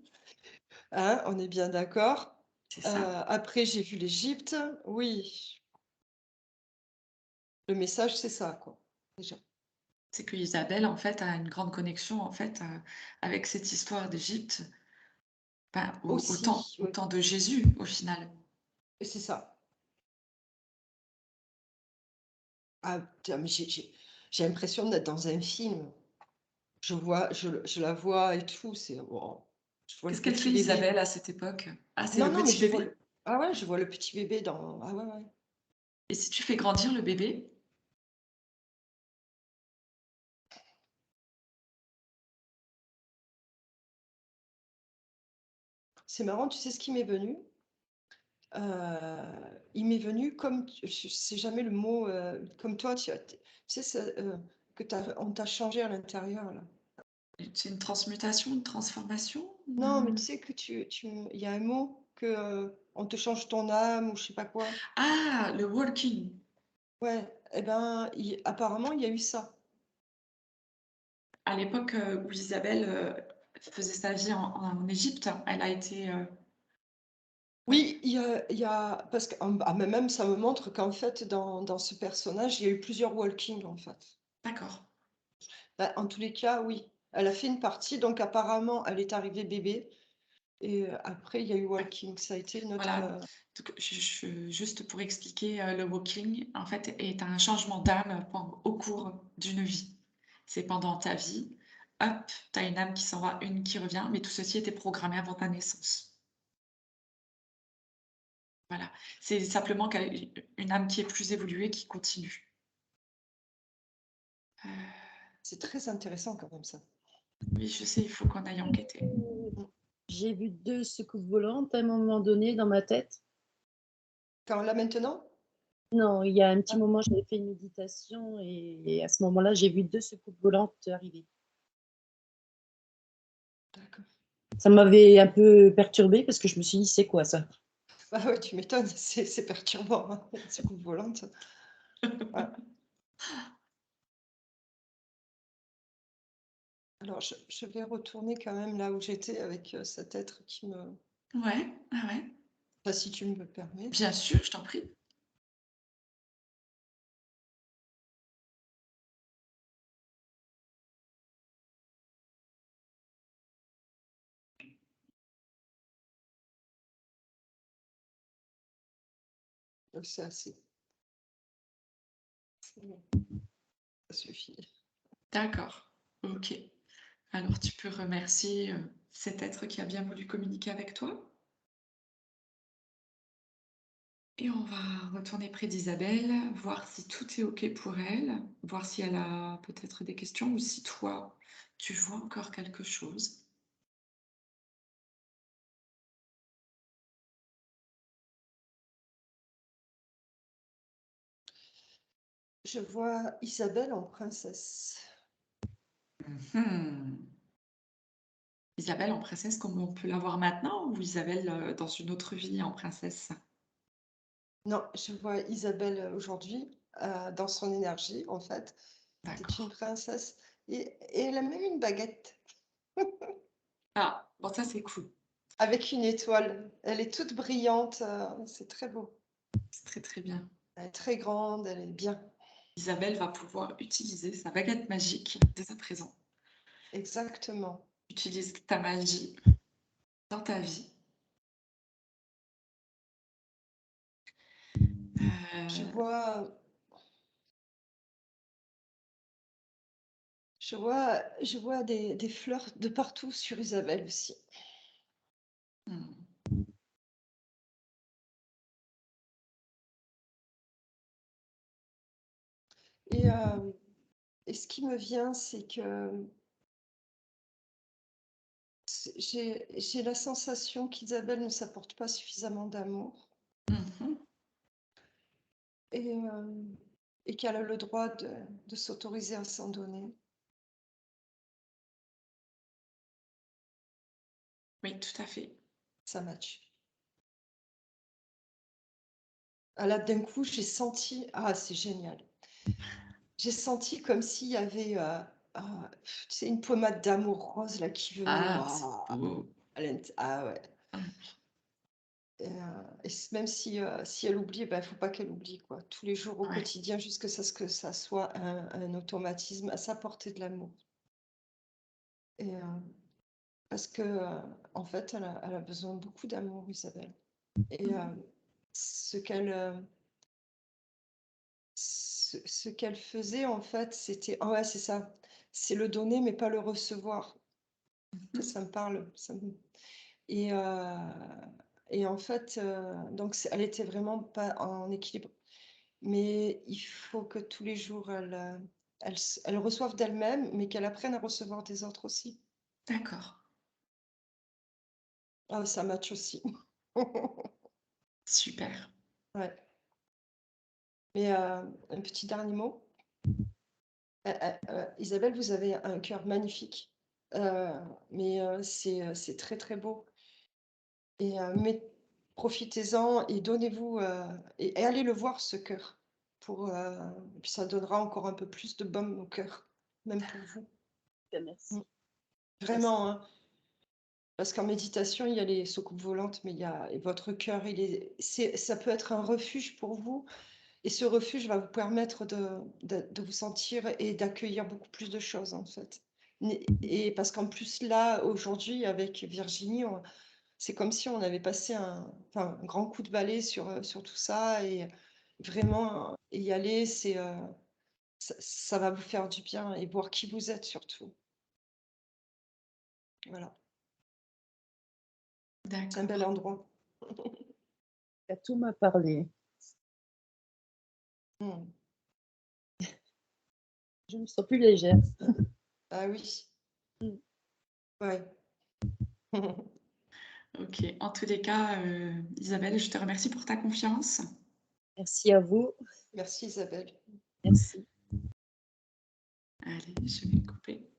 Hein, on est bien d'accord. c'est ça. Après, j'ai vu l'Égypte. Oui, le message, c'est ça, quoi. Déjà. C'est que Isabelle, en fait, a une grande connexion, en fait, avec cette histoire d'Égypte, ben, Aussi, au oui. temps de Jésus, au final. Et c'est ça. Ah, putain, mais j'ai l'impression d'être dans un film. Je la vois et tout. Wow. Je vois le Qu'est-ce qu'elle fait, petit bébé. Isabelle, à cette époque? Ah, c'est Non, le non, mais petit je vois bébé? le. Ah ouais, je vois le petit bébé dans. Ah ouais, ouais. Et si tu fais grandir le bébé? C'est marrant, tu sais ce qui m'est venu? Il m'est venu comme, je sais jamais le mot, comme toi, tu sais, on t'a changé à l'intérieur, là. C'est une transmutation, une transformation? Non, mais tu sais que il y a un mot que on te change ton âme ou je sais pas quoi. Ah, le walking. Ouais, eh ben, apparemment, il y a eu ça. À l'époque où Isabelle faisait sa vie en Égypte, elle a été. Ouais, Oui, parce que mais même ça me montre qu'en fait, dans ce personnage, il y a eu plusieurs walking, en fait. d'accord. Bah, en tous les cas, oui. Elle a fait une partie, donc apparemment, elle est arrivée bébé. Et après, il y a eu Ouais. walking. Ça a été notre. Voilà. Donc, juste pour expliquer, le walking, en fait, est un changement d'âme au cours d'une vie. C'est pendant ta vie, hop, tu as une âme qui s'en va, une qui revient, mais tout ceci était programmé avant ta naissance. Voilà. C'est simplement une âme qui est plus évoluée, qui continue. Euh, C'est très intéressant quand même ça. oui, je sais, il faut qu'on aille enquêter. J'ai vu 2 secousses volantes à un moment donné dans ma tête. Quand là maintenant? Non, il y a un petit Ah, moment, j'avais fait une méditation et à ce moment-là, j'ai vu 2 secousses volantes arriver. d'accord. Ça m'avait un peu perturbée parce que je me suis dit: «C'est quoi ça?» Bah ouais, tu m'étonnes, c'est perturbant, hein, une soucoupe volante. Ouais. Alors, je vais retourner quand même là où j'étais avec cet être qui me. Ouais, ah ouais. Enfin, si tu me le permets. Bien sûr, je t'en prie. C'est assez. C'est bon, ça suffit. D'accord. Ok. Alors, tu peux remercier cet être qui a bien voulu communiquer avec toi. Et on va retourner près d'Isabelle, voir si tout est OK pour elle, voir si elle a peut-être des questions ou si toi, tu vois encore quelque chose. Je vois Isabelle en princesse. Mhm. Isabelle en princesse comme on peut la voir maintenant ou Isabelle dans une autre vie en princesse? Non, je vois Isabelle aujourd'hui dans son énergie, en fait. C'est une D'accord. princesse. Et elle a même une baguette Ah, bon, ça c'est cool. avec une étoile. Elle est toute brillante. C'est très beau. C'est très très bien. Elle est très grande, elle est bien. Isabelle va pouvoir utiliser sa baguette magique dès à présent. Exactement. Utilise ta magie dans ta vie. Je Euh, vois, je vois des fleurs de partout sur Isabelle aussi. hmm. Et, euh, et ce qui me vient, c'est que j'ai la sensation qu'Isabelle ne s'apporte pas suffisamment d'amour. Mhm. Et et qu'elle a le droit de s'autoriser à s'en donner. Oui, tout à fait. Ça match. Ah là, d'un coup, j'ai senti, ah, c'est génial. J'ai senti comme s'il y avait, tu sais, une pommade d'amour rose là qui venait, Ah, c'est beau. ah ouais. Même si elle oublie, ben, faut pas qu'elle oublie, quoi. Tous les jours au Ouais, quotidien, jusqu'à ce que ça soit un automatisme, à sa portée de l'amour. Et parce que, en fait, elle a besoin de beaucoup d'amour, Isabelle. Et ce qu'elle ce qu'elle faisait, en fait, c'était, ah ouais, c'est ça. C'est le donner, mais pas le recevoir. Ça me parle. Et, euh, et en fait, donc elle était vraiment pas en équilibre. Mais il faut que tous les jours, elle reçoive d'elle-même, mais qu'elle apprenne à recevoir des autres aussi. d'accord. Ah, ça match aussi. Super. Ouais. Mais un petit dernier mot. Isabelle, vous avez un cœur magnifique. Mais c'est très très beau. Mais profitez-en et donnez-vous et allez le voir ce cœur. Puis ça donnera encore un peu plus de baume au cœur, même pour vous. Merci. Vraiment, hein. Parce qu'en méditation, il y a les soucoupes volantes, mais il y a et votre cœur, ça peut être un refuge pour vous. Et ce refuge va vous permettre de vous sentir et d'accueillir beaucoup plus de choses, en fait. Et parce qu'en plus, là, aujourd'hui, avec Virginie, c'est comme si on avait passé un grand coup de balai sur tout ça. Et vraiment, y aller, ça va vous faire du bien et voir qui vous êtes surtout. Voilà, c'est un bel D'accord. endroit. Tout m'a parlé. Hmm. Je me sens plus légère. Ah oui, Mm. ouais. Ok. En tous les cas, Isabelle, je te remercie pour ta confiance. Merci à vous. Merci Isabelle. Merci. Allez, je vais couper.